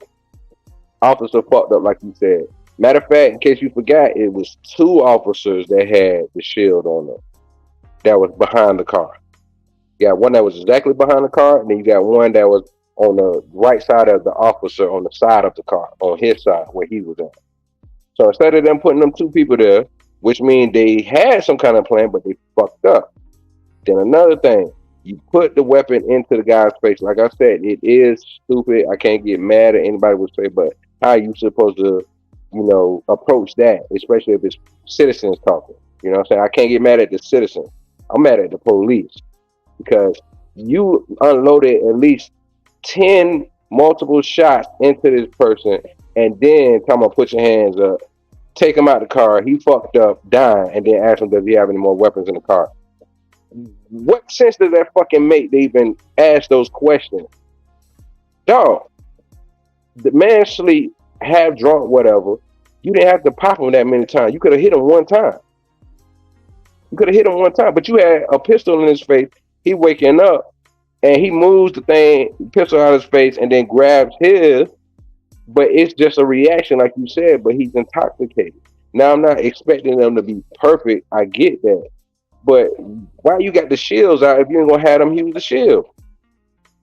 officer fucked up, like you said. Matter of fact, in case you forgot, it was two officers that had the shield on them that was behind the car. You got one that was exactly behind the car, and then you got one that was on the right side of the officer on the side of the car, on his side where he was at. So instead of them putting them two people there, which means they had some kind of plan, but they fucked up. Then another thing, you put the weapon into the guy's face. Like I said, it is stupid. I can't get mad at anybody would say, but how are you supposed to, approach that, especially if it's citizens talking? You know what I'm saying? I can't get mad at the citizens. I'm mad at the police because you unloaded at least 10 multiple shots into this person and then come on, put your hands up, take him out the car. He fucked up, dying, and then ask him, does he have any more weapons in the car? What sense does that fucking make to even ask those questions? Dog, the man sleep, half drunk, whatever. You didn't have to pop him that many times. You could have hit him one time. But you had a pistol in his face. He waking up, and he moves the pistol out of his face, and then grabs his. But it's just a reaction, like you said. But he's intoxicated. Now I'm not expecting them to be perfect. I get that. But why you got the shields out if you ain't gonna have them use the shield?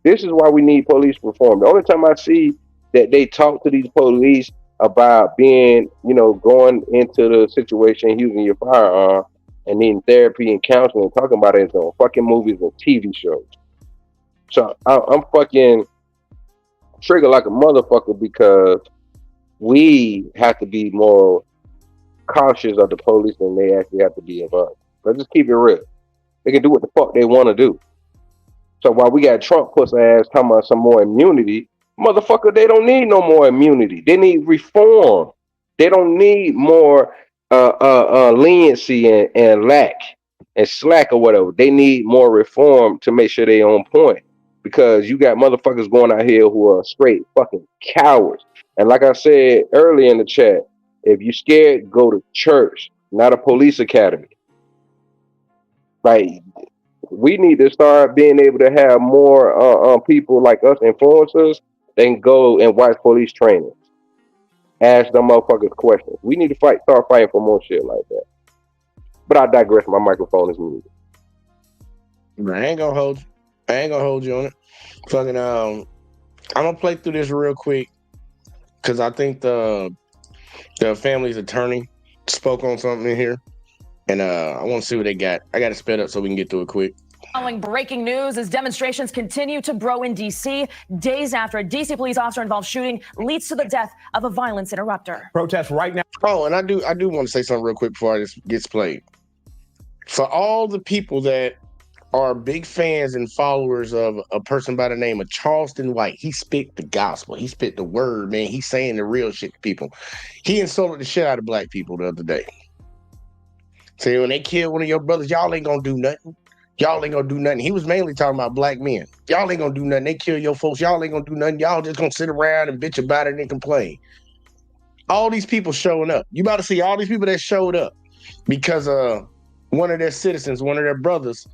This is why we need police reform. The only time I see that they talk to these police about being, going into the situation using your firearm and needing therapy and counseling and talking about it is on fucking movies and TV shows. So I'm fucking triggered like a motherfucker because we have to be more cautious of the police than they actually have to be of us. Let's just keep it real. They can do what the fuck they want to do. So while we got Trump pussy ass talking about some more immunity, motherfucker, they don't need no more immunity. They need reform. They don't need more leniency and lack and slack or whatever. They need more reform to make sure they on point. Because you got motherfuckers going out here who are straight fucking cowards. And like I said earlier in the chat, if you scared, go to church, not a police academy. Like, we need to start being able to have more people like us, influencers, that can go and watch police training. Ask them motherfuckers questions. We need to start fighting for more shit like that. But I digress. My microphone is muted. I ain't gonna hold you on it. Fucking I'm gonna play through this real quick because I think the family's attorney spoke on something in here, and I want to see what they got. I got to sped up so we can get through it quick. Following breaking news as demonstrations continue to grow in D.C. days after a D.C. police officer involved shooting leads to the death of a violence interrupter. Protest right now. Oh, and I do want to say something real quick before this gets played. For all the people that are big fans and followers of a person by the name of Charleston White, he spit the gospel. He spit the word, man. He's saying the real shit to people. He insulted the shit out of black people the other day. See, when they kill one of your brothers, y'all ain't gonna do nothing. Y'all ain't gonna do nothing. He was mainly talking about black men. Y'all ain't gonna do nothing. They kill your folks. Y'all ain't gonna do nothing. Y'all just gonna sit around and bitch about it and complain. all these people showing up. You about to see all these people that showed up because one of their citizens, one of their brothers,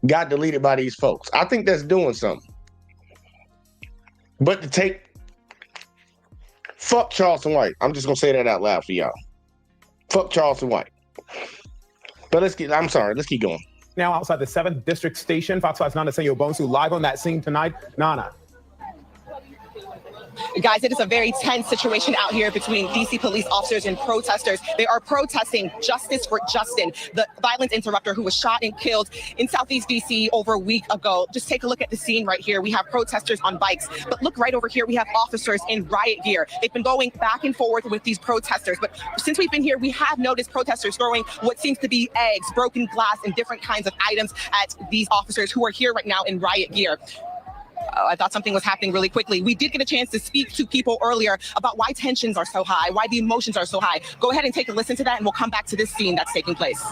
got deleted by these folks. I think that's doing something. But to take fuck Charleston White. I'm just gonna say that out loud for y'all. Fuck Charleston White. But let's keep going. Now outside the 7th District Station, Fox 5's Nana Senyo Bonsu live on that scene tonight. Nana. Guys, it is a very tense situation out here between DC police officers and protesters. They are protesting justice for Justin, the violence interrupter who was shot and killed in Southeast DC over a week ago. Just take a look at the scene right here. We have protesters on bikes, but look right over here. We have officers in riot gear. They've been going back and forth with these protesters, but since we've been here, we have noticed protesters throwing what seems to be eggs, broken glass, and different kinds of items at these officers who are here right now in riot gear. I thought something was happening really quickly. We did get a chance to speak to people earlier about why tensions are so high, why the emotions are so high. Go ahead and take a listen to that, and we'll come back to this scene that's taking place.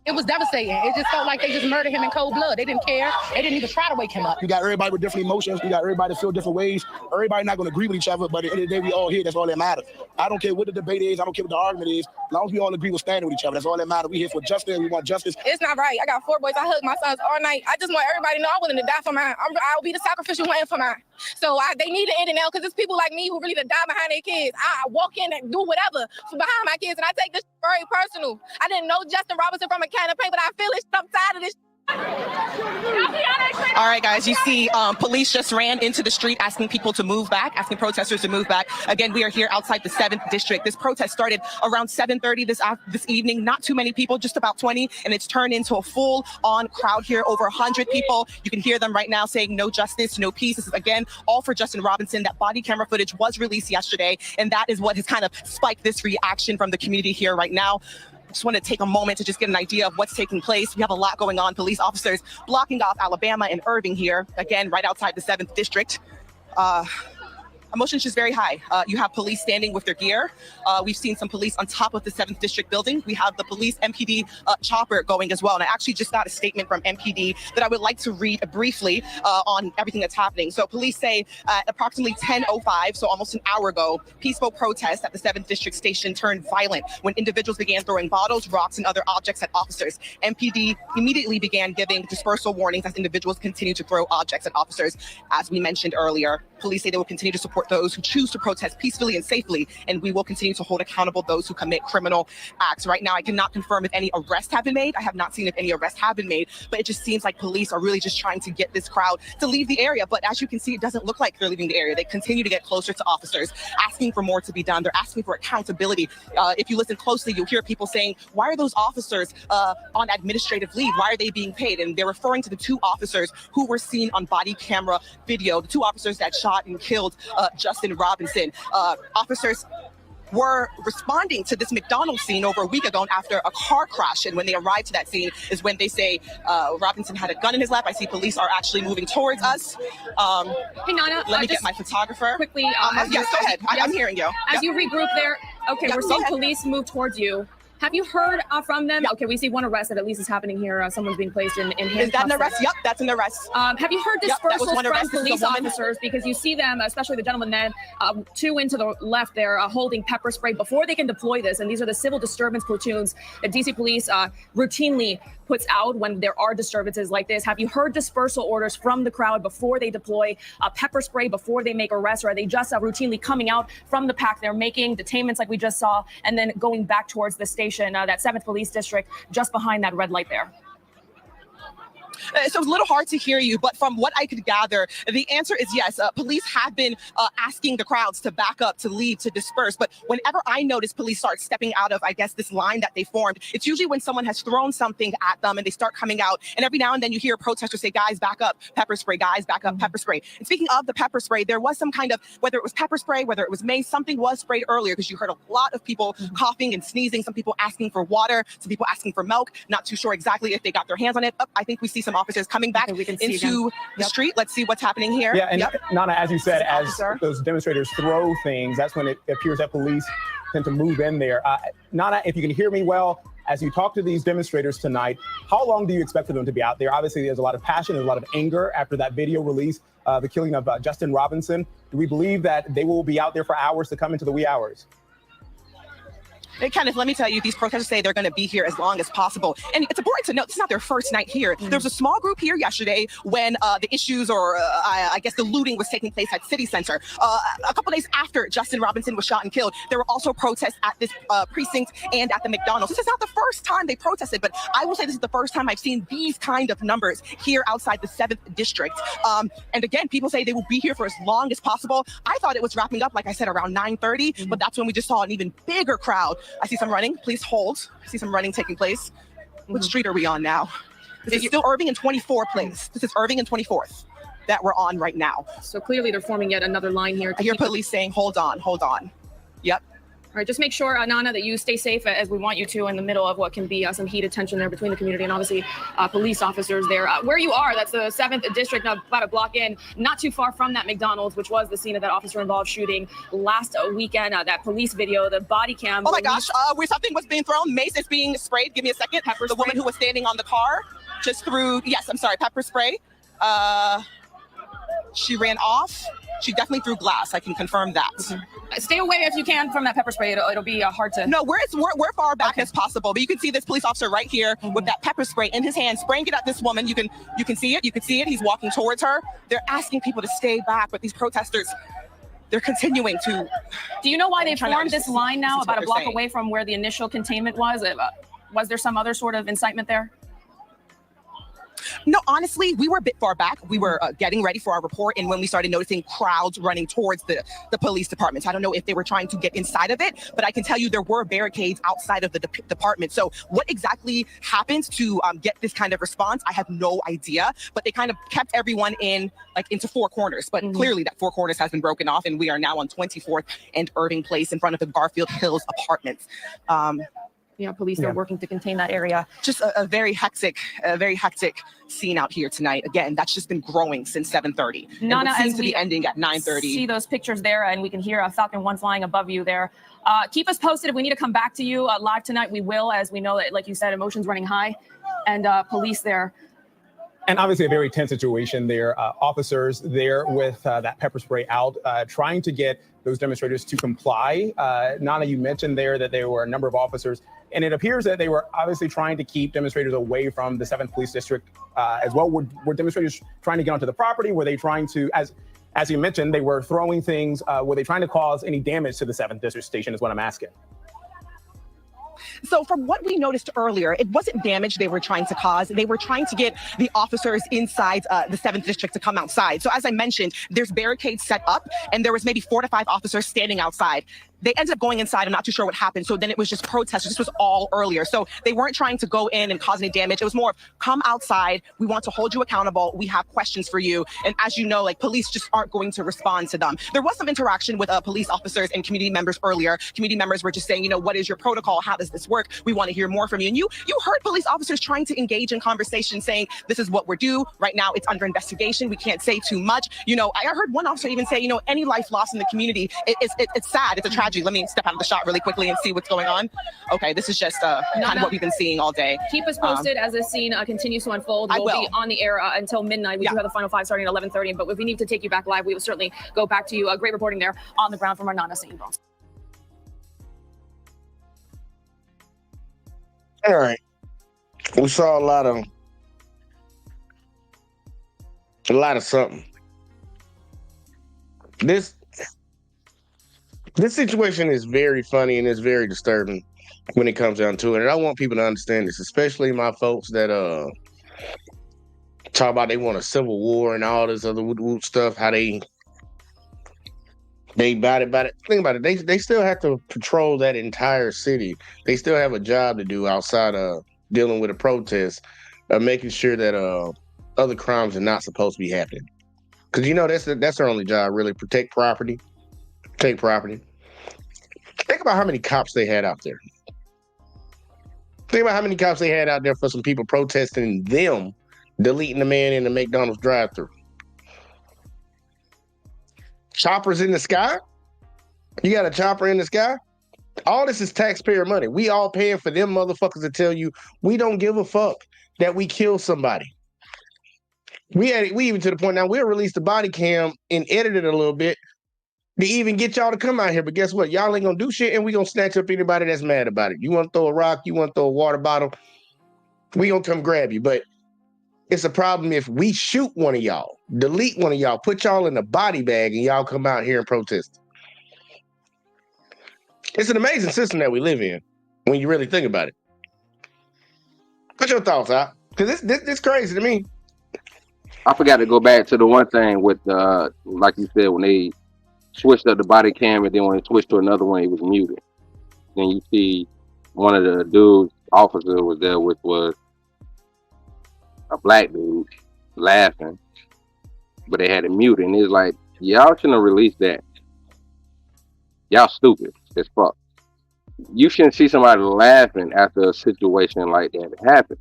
It was devastating. It just felt like they just murdered him in cold blood. They didn't care. They didn't even try to wake him up. You got everybody with different emotions. You got everybody that feel different ways. Everybody not going to agree with each other, but at the end of the day, we all here. That's all that matters. I don't care what the debate is. I don't care what the argument is. As long as we all agree with standing with each other, that's all that matters. We here for justice. We want justice. It's not right. I got 4 boys. I hug my sons all night. I just want everybody to know I'm willing to die for mine. I'll be the sacrificial one for mine. So they need to end it now because it's people like me who really to die behind their kids. I walk in and do whatever for behind my kids, and I take this very personal. I didn't know Justin Robinson from a can of paint, but I feel it. I'm tired of this. All right, guys, you see police just ran into the street asking people to move back, asking protesters to move back. Again, we are here outside the 7th District. This protest started around 7:30 this evening. Not too many people, just about 20, and it's turned into a full-on crowd here, over 100 people. You can hear them right now saying no justice, no peace. This is, again, all for Justin Robinson. That body camera footage was released yesterday, and that is what has kind of spiked this reaction from the community here right now. Just want to take a moment to just get an idea of what's taking place. We have a lot going on. Police officers blocking off Alabama and Irving here, again, right outside the 7th District. Emotions just very high. You have police standing with their gear. We've seen some police on top of the 7th District building. We have the police MPD chopper going as well. And I actually just got a statement from MPD that I would like to read briefly on everything that's happening. So police say at approximately 10:05, so almost an hour ago, peaceful protest at the 7th District station turned violent when individuals began throwing bottles, rocks, and other objects at officers. MPD immediately began giving dispersal warnings as individuals continued to throw objects at officers. As we mentioned earlier, police say they will continue to support those who choose to protest peacefully and safely, and we will continue to hold accountable those who commit criminal acts. Right now, I cannot confirm if any arrests have been made. I have not seen if any arrests have been made, but it just seems like police are really just trying to get this crowd to leave the area. But as you can see, it doesn't look like they're leaving the area. They continue to get closer to officers, asking for more to be done. They're asking for accountability. If you listen closely, you'll hear people saying, why are those officers on administrative leave? Why are they being paid? And they're referring to the 2 officers who were seen on body camera video, the 2 officers that shot and killed Justin Robinson. Officers were responding to this McDonald's scene over a week ago after a car crash. And when they arrived to that scene is when they say Robinson had a gun in his lap. I see police are actually moving towards us. Hey, Nana, let me get my photographer. Quickly. Yes, go ahead. I'm hearing you. As you regroup there, okay, Yep, we're go seeing ahead. police move towards you. Have you heard from them? Okay, we see one arrest that at least is happening here. Someone's being placed in handcuffs. Is that an arrest? Yep, that's an arrest. Have you heard Yep, that was dispersals one from arrest. This is a police woman. officers? Because you see them, especially the gentleman then, 2 into the left there, holding pepper spray before they can deploy this. And these are the civil disturbance platoons that DC police routinely puts out when there are disturbances like this. Have you heard dispersal orders from the crowd before they deploy pepper spray, before they make arrests, or are they just routinely coming out from the pack? They're making detainments like we just saw and then going back towards the station, that 7th Police District, just behind that red light there. So it's a little hard to hear you, but from what I could gather, the answer is yes. Police have been asking the crowds to back up, to leave, to disperse. But whenever I notice police start stepping out of, I guess, this line that they formed, it's usually when someone has thrown something at them and they start coming out. And every now and then you hear protesters say, guys, back up, pepper spray, guys, back up, pepper spray. And speaking of the pepper spray, there was some kind of, whether it was pepper spray, whether it was mace, something was sprayed earlier because you heard a lot of people coughing and sneezing, some people asking for water, some people asking for milk. Not too sure exactly if they got their hands on it. I think we see some officers coming back into the street. Let's see what's happening here. Yeah, and Nana, as you said, as those demonstrators throw things, that's when it appears that police tend to move in there. Nana, if you can hear me well, as you talk to these demonstrators tonight, how long do you expect for them to be out there? Obviously, there's a lot of passion, there's a lot of anger after that video release, the killing of Justin Robinson. Do we believe that they will be out there for hours to come into the wee hours? Hey, Kenneth, let me tell you, these protesters say they're going to be here as long as possible. And it's important to note, this is not their first night here. There was a small group here yesterday when the issues or I guess the looting was taking place at City Center. A couple days after Justin Robinson was shot and killed, there were also protests at this precinct and at the McDonald's. This is not the first time they protested, but I will say this is the first time I've seen these kind of numbers here outside the 7th District. And again, people say they will be here for as long as possible. I thought it was wrapping up, like I said, around 9:30, but that's when we just saw an even bigger crowd. I see some running. Please hold. I see some running taking place. What street are we on now? This is still Irving and 24th place. This is Irving and 24th that we're on right now. So clearly they're forming yet another line here. I hear police saying, hold on, hold on. Yep. All right, just make sure, Nana, that you stay safe as we want you to in the middle of what can be some heated tension there between the community and obviously police officers there. Where you are, that's the 7th District, about a block in, not too far from that McDonald's, which was the scene of that officer-involved shooting last weekend. That police video, the body cam. Oh my gosh, where something was being thrown, mace is being sprayed. Give me a second. Pepper the spray. Woman who was standing on the car just threw, yes, I'm sorry, pepper spray. She ran off. She definitely threw glass. I can confirm that. Stay away if you can from that pepper spray. It'll be hard to. No, we're far back as possible. But you can see this police officer right here with that pepper spray in his hand, spraying it at this woman. You can see it. You can see it. He's walking towards her. They're asking people to stay back, but these protesters, they're continuing to. Do you know why they formed this line now, This is what about a they're block saying. away from where the initial containment was? Was there some other sort of incitement there? No, honestly, we were a bit far back. We were getting ready for our report, and when we started noticing crowds running towards the police departments, I don't know if they were trying to get inside of it, but I can tell you there were barricades outside of the department. So what exactly happened to get this kind of response, I have no idea, but they kind of kept everyone in, like, into four corners. But clearly that four corners has been broken off, and we are now on 24th and Irving Place in front of the Garfield Hills apartments. Police are working to contain that area. Just a very hectic scene out here tonight. Again, that's just been growing since 7:30. Nana, and it seems as to be we ending at 9:30. See those pictures there, and we can hear Falcon 1 flying above you there. Keep us posted. If we need to come back to you live tonight, we will, as we know that, like you said, emotions running high, and police there. And obviously a very tense situation there. Officers there with that pepper spray out, trying to get those demonstrators to comply. Nana, you mentioned there that there were a number of officers, and it appears that they were obviously trying to keep demonstrators away from the 7th Police District as well. Were demonstrators trying to get onto the property? Were they trying to, as you mentioned, they were throwing things. Were they trying to cause any damage to the 7th District station is what I'm asking. So from what we noticed earlier, it wasn't damage they were trying to cause. They were trying to get the officers inside the 7th District to come outside. So as I mentioned, there's barricades set up, and there was maybe 4 to 5 officers standing outside. They ended up going inside. I'm not too sure what happened. So then it was just protesters. This was all earlier. So they weren't trying to go in and cause any damage. It was more, come outside. We want to hold you accountable. We have questions for you. And as you know, like, police just aren't going to respond to them. There was some interaction with police officers and community members earlier. Community members were just saying, what is your protocol? How does this work? We want to hear more from you. And you heard police officers trying to engage in conversation, saying, this is what we're due. Right now, it's under investigation. We can't say too much. I heard one officer even say, any life lost in the community, it's sad. It's a tragedy. Let me step out of the shot really quickly and see what's going on. Okay, this is just kind of what we've been seeing all day. Keep us posted as this scene continues to unfold. We'll be on the air until midnight. We do have the final 5 starting at 11:30. But if we need to take you back live, we will certainly go back to you. Great reporting there on the ground from our Nana St. Paul. All right. We saw a lot of something. This situation is very funny and it's very disturbing when it comes down to it. And I want people to understand this, especially my folks that talk about they want a civil war and all this other woot stuff, how they about it. Think about it. They still have to patrol that entire city. They still have a job to do outside of dealing with a protest, making sure that other crimes are not supposed to be happening. Because that's their only job, really. Protect property. Think about how many cops they had out there. Think about how many cops they had out there for some people protesting them deleting the man in the McDonald's drive-thru. Choppers in the sky? You got a chopper in the sky? All this is taxpayer money. We all paying for them motherfuckers to tell you we don't give a fuck that we kill somebody. We even to the point now we'll release the body cam and edit it a little bit to even get y'all to come out here. But guess what? Y'all ain't gonna do shit, and we gonna snatch up anybody that's mad about it. You want to throw a rock? You want to throw a water bottle? We gonna come grab you. But it's a problem if we shoot one of y'all, delete one of y'all, put y'all in a body bag, and y'all come out here and protest. It's an amazing system that we live in when you really think about it. What's your thoughts, Al? Because this crazy to me. I forgot to go back to the one thing with like you said, when they switched up the body cam and then when they switched to another one, it was muted. Then you see one of the dudes, officer was there, which was a black dude laughing, but they had it muted. And it's like, y'all shouldn't have released that. Y'all stupid as fuck. You shouldn't see somebody laughing after a situation like that happen.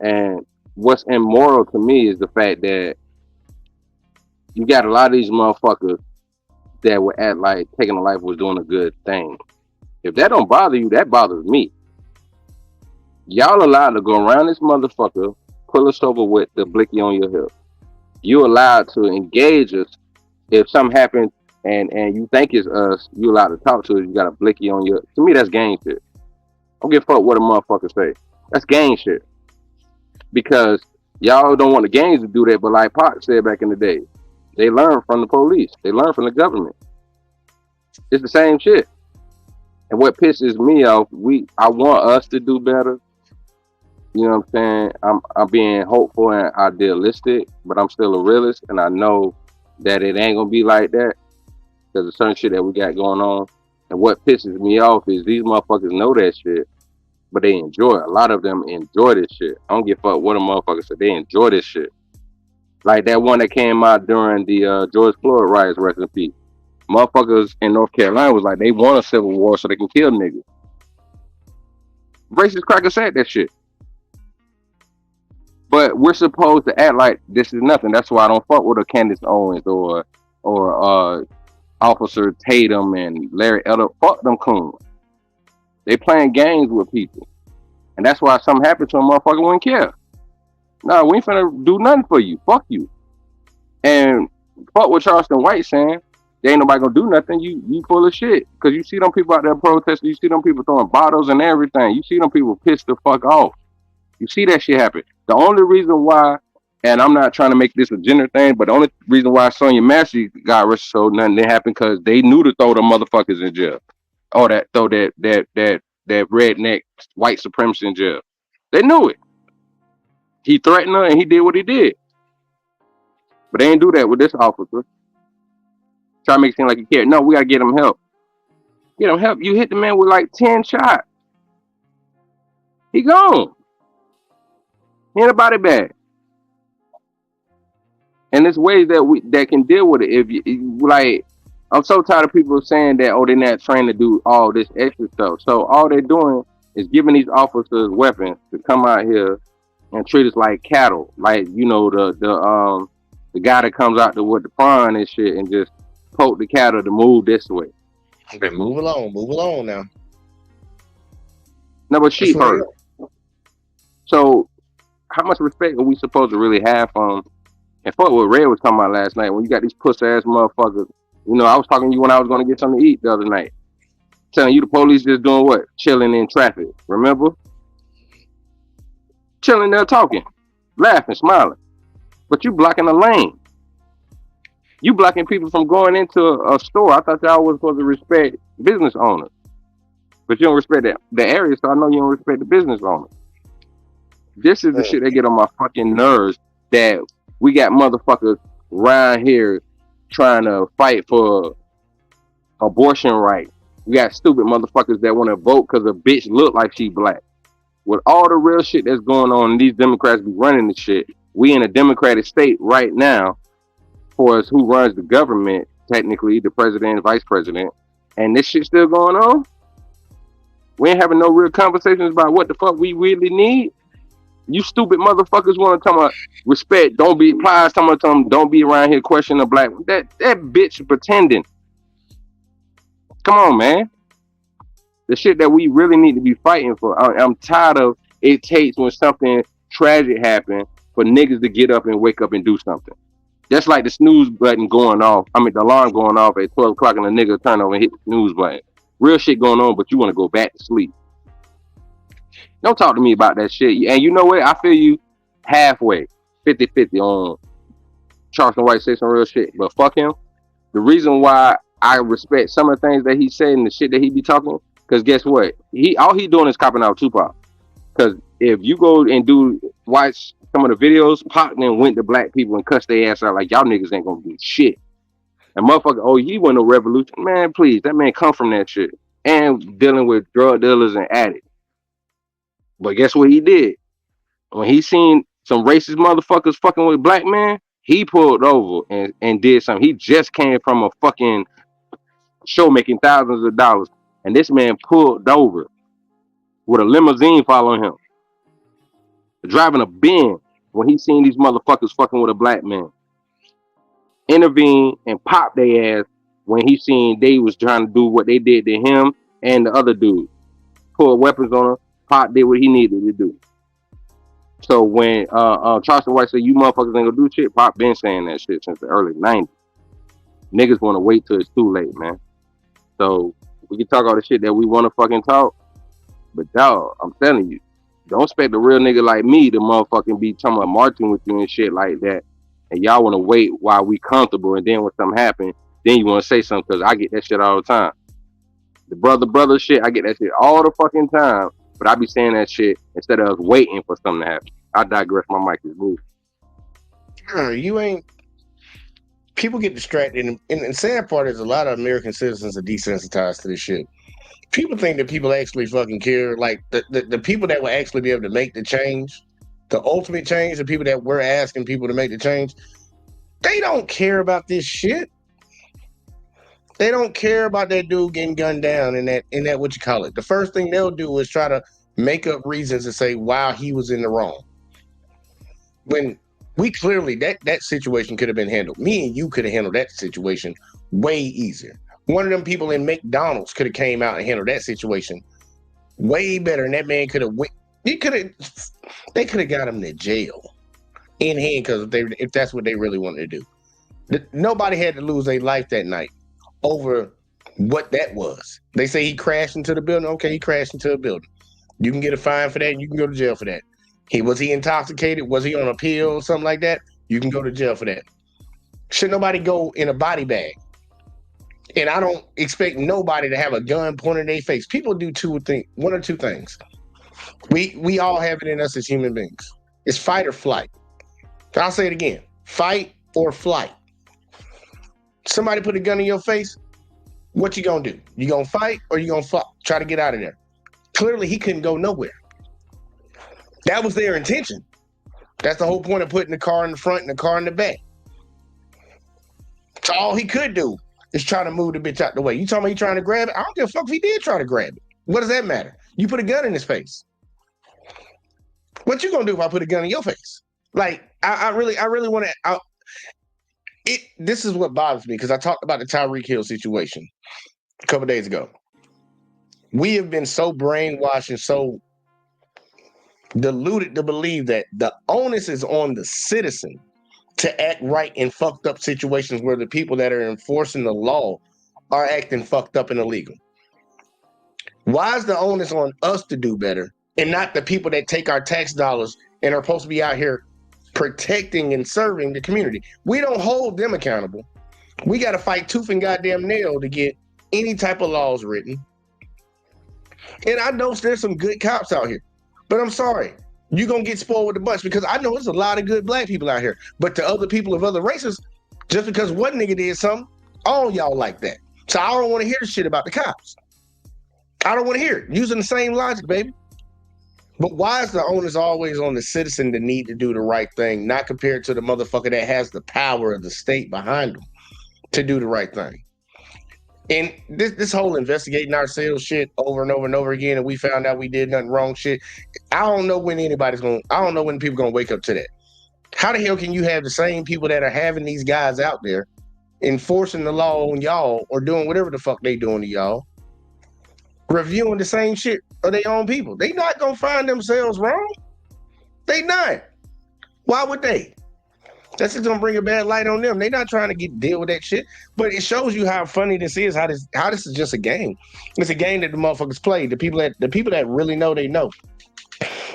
And what's immoral to me is the fact that you got a lot of these motherfuckers that were at like taking a life was doing a good thing. If that don't bother you, that bothers me. Y'all allowed to go around this motherfucker, pull us over with the blicky on your hip. You allowed to engage us. If something happens and you think it's us, you allowed to talk to us. You got a blicky on your. To me, that's gang shit. I don't give a fuck what a motherfucker say. That's gang shit. Because y'all don't want the gangs to do that, but like Pac said back in the day, they learn from the police. They learn from the government. It's the same shit. And what pisses me off, I want us to do better. You know what I'm saying? I'm being hopeful and idealistic, but I'm still a realist, and I know that it ain't gonna be like that because of certain shit that we got going on. And what pisses me off is these motherfuckers know that shit, but they enjoy it. A lot of them enjoy this shit. I don't give a fuck what a motherfucker said. They enjoy this shit. Like that one that came out during the George Floyd riots, rest in peace. Motherfuckers in North Carolina was like, they want a civil war so they can kill niggas. Racist crackers said that shit. But we're supposed to act like this is nothing. That's why I don't fuck with a Candace Owens or Officer Tatum and Larry Elder. Fuck them coons. They playing games with people. And that's why something happened to a motherfucker wouldn't care. No, we ain't finna do nothing for you. Fuck you. And fuck what Charleston White saying. There ain't nobody gonna do nothing. You full of shit. Cause you see them people out there protesting. You see them people throwing bottles and everything. You see them people pissed the fuck off. You see that shit happen. The only reason why, and I'm not trying to make this a gender thing, but the only reason why Sonya Massey got arrested so nothing didn't happen because they knew to throw the motherfuckers in jail. Or throw that redneck white supremacy in jail. They knew it. He threatened her and he did what he did. But they didn't do that with this officer. Try to make it seem like he cared. No, we gotta get him help. Get him help. You hit the man with like 10 shots. He gone. He ain't a body bag. And there's ways that can deal with it. If you like, I'm so tired of people saying that, they're not trained to do all this extra stuff. So all they're doing is giving these officers weapons to come out here and treat us like cattle. Like, you know, the guy that comes out with the prawn and shit and just poke the cattle to move this way. Okay, move along now. No, but sheep hurt. So how much respect are we supposed to really have from? And fuck what Red was talking about last night. When you got these pussy ass motherfuckers, you know, I was talking to you when I was going to get something to eat the other night. Telling you the police just doing what? Chilling in traffic. Remember? Chilling there talking, laughing, smiling. But you blocking a lane. You blocking people from going into a store. I thought y'all was supposed to respect business owners. But you don't respect the area, so I know you don't respect the business owners. This is the shit that get on my fucking nerves, that we got motherfuckers around here trying to fight for abortion rights. We got stupid motherfuckers that want to vote because a bitch look like she black. With all the real shit that's going on, these Democrats be running the shit. We in a democratic state right now, for us who runs the government, technically, the president and vice president, and this shit still going on. We ain't having no real conversations about what the fuck we really need. You stupid motherfuckers want to talk about respect. Don't be plies. Don't be around here questioning a black. That bitch pretending. Come on, man. The shit that we really need to be fighting for. I'm tired of it takes when something tragic happens for niggas to get up and wake up and do something. Just like the snooze button going off. I mean, the alarm going off at 12 o'clock and the nigga turn over and hit the snooze button. Real shit going on, but you want to go back to sleep. Don't talk to me about that shit. And you know what? I feel you halfway, 50-50 on Charleston White say some real shit. But fuck him. The reason why I respect some of the things that he said and the shit that he be talking, because guess what? All he doing is copping out Tupac. Because if you go and watch some of the videos, Pac then went to black people and cussed their ass out like y'all niggas ain't gonna do shit. And motherfucker, oh, he wasn't no revolution. Man, please, that man come from that shit. And dealing with drug dealers and addicts. But guess what he did? When he seen some racist motherfuckers fucking with black men, he pulled over and did something. He just came from a fucking show making thousands of dollars. And this man pulled over with a limousine following him. Driving a Benz when he seen these motherfuckers fucking with a black man. Intervene and pop their ass when he seen they was trying to do what they did to him and the other dude. Pulled weapons on him. Pop did what he needed to do. So when Charleston White said, you motherfuckers ain't gonna do shit, Pop been saying that shit since the early 90s. Niggas wanna wait till it's too late, man. So we can talk all the shit that we wanna fucking talk, but dog, I'm telling you, don't expect a real nigga like me to motherfucking be talking about marching with you and shit like that. And y'all wanna wait while we comfortable, and then when something happen, then you wanna say something, because I get that shit all the time. The brother shit, I get that shit all the fucking time. But I be saying that shit instead of us waiting for something to happen. I digress. My mic is moved. You ain't. People get distracted, and the sad part is a lot of American citizens are desensitized to this shit. People think that people actually fucking care. Like the people that will actually be able to make the change, the ultimate change, the people that we're asking people to make the change, they don't care about this shit. They don't care about that dude getting gunned down in that what you call it. The first thing they'll do is try to make up reasons and say, wow, he was in the wrong. When we clearly that situation could have been handled. Me and you could have handled that situation way easier. One of them people in McDonald's could have came out and handled that situation way better. And that man could have they could have got him to jail in handcuffs if that's what they really wanted to do. Nobody had to lose their life that night over what that was. They say he crashed into the building. Okay, he crashed into a building. You can get a fine for that, and you can go to jail for that. Was he intoxicated? Was he on a pill or something like that? You can go to jail for that. Should nobody go in a body bag? And I don't expect nobody to have a gun pointed in their face. People do one or two things. We all have it in us as human beings. It's fight or flight. I'll say it again. Fight or flight. Somebody put a gun in your face, what you gonna do? You gonna fight or you gonna try to get out of there? Clearly, he couldn't go nowhere. That was their intention. That's the whole point of putting the car in the front and the car in the back. So all he could do is try to move the bitch out the way. You talking about he trying to grab it? I don't give a fuck if he did try to grab it. What does that matter? You put a gun in his face. What you gonna do if I put a gun in your face? Like, I really want to. This is what bothers me, because I talked about the Tyreek Hill situation a couple days ago. We have been so brainwashed and so deluded to believe that the onus is on the citizen to act right in fucked up situations where the people that are enforcing the law are acting fucked up and illegal. Why is the onus on us to do better and not the people that take our tax dollars and are supposed to be out here protecting and serving the community? We don't hold them accountable. We got to fight tooth and goddamn nail to get any type of laws written. And I know there's some good cops out here, but I'm sorry, you're going to get spoiled with the bunch, because I know there's a lot of good black people out here, but to other people of other races, just because one nigga did something, all y'all like that. So I don't want to hear the shit about the cops. I don't want to hear it. Using the same logic, baby. But why is the onus always on the citizen to need to do the right thing, not compared to the motherfucker that has the power of the state behind them to do the right thing? And this whole investigating ourselves shit over and over and over again, and we found out we did nothing wrong shit. I don't know when people gonna wake up to that. How the hell can you have the same people that are having these guys out there enforcing the law on y'all or doing whatever the fuck they doing to y'all, reviewing the same shit of their own people? They not gonna find themselves wrong. They not. Why would they? That's just gonna bring a bad light on them. They're not trying to deal with that shit. But it shows you how funny this is. How this is just a game. It's a game that the motherfuckers play. The people that really know, they know.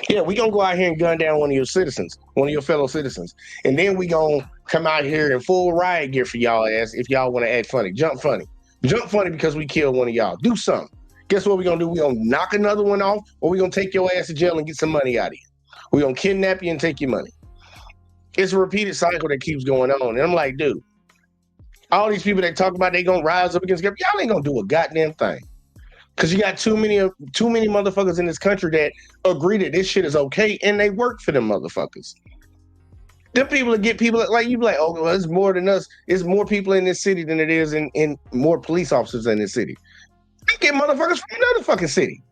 Yeah, we gonna go out here and gun down one of your citizens, one of your fellow citizens, and then we gonna come out here in full riot gear for y'all ass if y'all want to act funny. Jump funny because we killed one of y'all. Do something. Guess what we gonna do? We gonna knock another one off, or we gonna take your ass to jail and get some money out of you. We gonna kidnap you and take your money. It's a repeated cycle that keeps going on. And I'm like, dude, all these people that talk about they gonna rise up against government, y'all ain't gonna do a goddamn thing. Cause you got too many motherfuckers in this country that agree that this shit is okay and they work for them motherfuckers. Them people that get people like you be like, oh, well, it's more than us. It's more people in this city than it is in more police officers in this city. They get motherfuckers from another fucking city.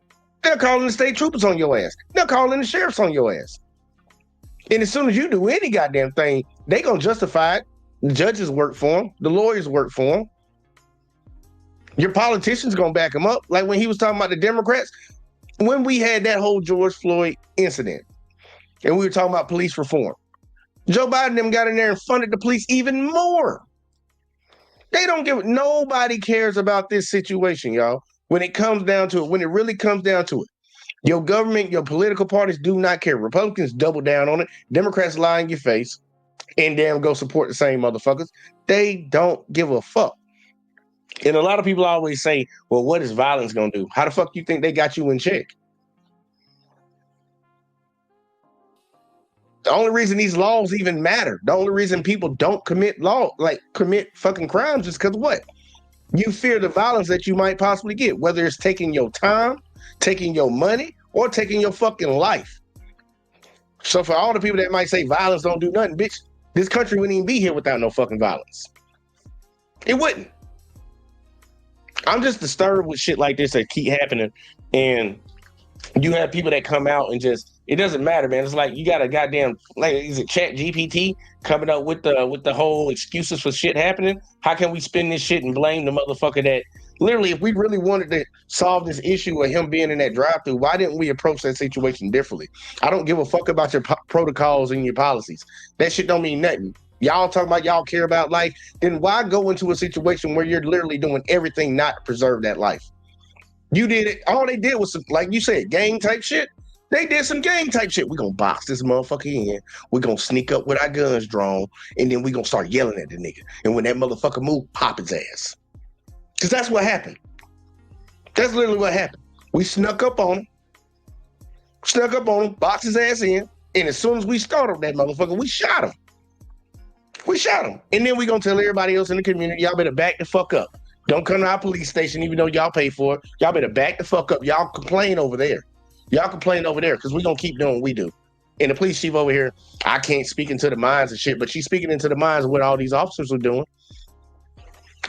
They're calling the state troopers on your ass. They're calling the sheriffs on your ass. And as soon as you do any goddamn thing, they gonna justify it. The judges work for them. The lawyers work for them. Your politicians gonna back them up. Like when he was talking about the Democrats, when we had that whole George Floyd incident, and we were talking about police reform, Joe Biden them got in there and funded the police even more. They don't give nobody cares about this situation, y'all. When it comes down to it, when it really comes down to it. Your government, your political parties do not care. Republicans double down on it. Democrats lie in your face and damn go support the same motherfuckers. They don't give a fuck. And a lot of people always say, well, what is violence going to do? How the fuck you think they got you in check? The only reason these laws even matter, the only reason people don't commit fucking crimes is because what? You fear the violence that you might possibly get, whether it's taking your time, taking your money, or taking your fucking life. So for all the people that might say violence don't do nothing, bitch, this country wouldn't even be here without no fucking violence. It wouldn't. I'm just disturbed with shit like this that keep happening. And you have people that come out and just, it doesn't matter, man. It's like you got a goddamn, like, is it Chat GPT coming up with the whole excuses for shit happening? How can we spin this shit and blame the motherfucker that literally, if we really wanted to solve this issue of him being in that drive-thru, why didn't we approach that situation differently? I don't give a fuck about your protocols and your policies. That shit don't mean nothing. Y'all talking about y'all care about life, then why go into a situation where you're literally doing everything not to preserve that life? You did it. All they did was, like you said, gang type shit. They did some gang type shit. We're going to box this motherfucker in. We're going to sneak up with our guns drawn, and then we're going to start yelling at the nigga. And when that motherfucker move, pop his ass. Because that's what happened. That's literally what happened. We snuck up on him, boxed his ass in, and as soon as we started that motherfucker, we shot him. And then we're going to tell everybody else in the community, y'all better back the fuck up. Don't come to our police station even though y'all pay for it. Y'all better back the fuck up. Y'all complain over there because we're going to keep doing what we do. And the police chief over here, I can't speak into the minds and shit, but she's speaking into the minds of what all these officers are doing.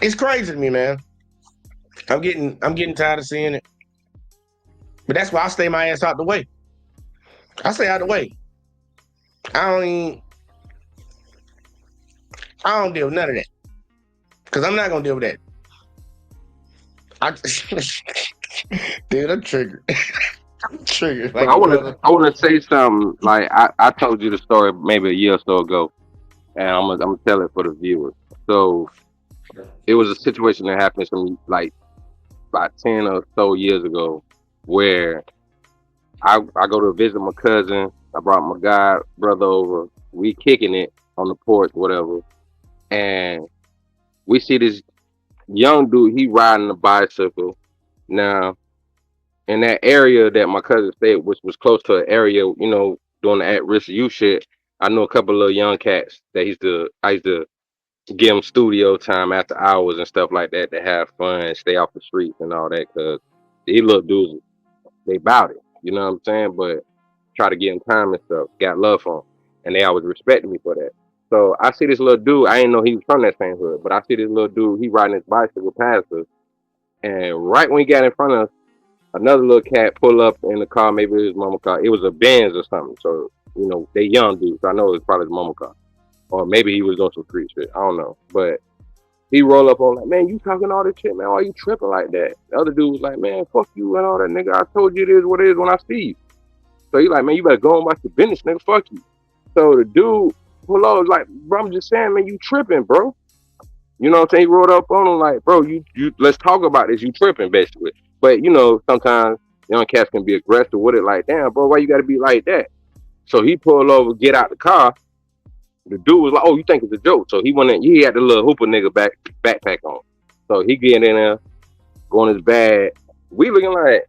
It's crazy to me, man. I'm getting tired of seeing it. But that's why I stay my ass out the way. I stay out the way. I don't deal with none of that. Because I'm not going to deal with that. Dude, I'm triggered. I'm triggered. Like, I want to say something. Like I told you the story maybe a year or so ago, and I'm gonna tell it for the viewers. So it was a situation that happened to me like about 10 or so years ago, where I go to visit my cousin. I brought my god brother over. We kicking it on the porch, whatever, and we see this young dude. He riding a bicycle. Now, in that area that my cousin stayed, which was close to an area, doing the at-risk youth shit, I know a couple of little young cats that I used to give them studio time after hours and stuff like that to have fun, stay off the streets and all that, because these little dudes, they bout it, you know what I'm saying? But try to get them time and stuff, got love for them, and they always respected me for that. So I see this little dude, I didn't know he was from that same hood, but I see this little dude, he riding his bicycle past us, and right when he got in front of us, another little cat pull up in the car, maybe his mama car. It was a Benz or something. So, they young dudes. So I know it was probably his mama car. Or maybe he was on some street shit. I don't know. But he roll up on like, man, you talking all this shit, man. Why you tripping like that? The other dude was like, man, fuck you and all that, nigga. I told you it is what it is when I see you. So he like, man, you better go and watch the business, nigga. Fuck you. So the dude pull over. Like, bro, I'm just saying, man, you tripping, bro. You know what I'm saying? He rolled up on him like, bro, you let's talk about this. You tripping, basically. But sometimes young cats can be aggressive with it. Like, damn, bro, why you got to be like that? So he pulled over, get out the car. The dude was like, "Oh, you think it's a joke?" So he went in. He had the little hooper nigga backpack on. So he get in there, going his bag. We looking like,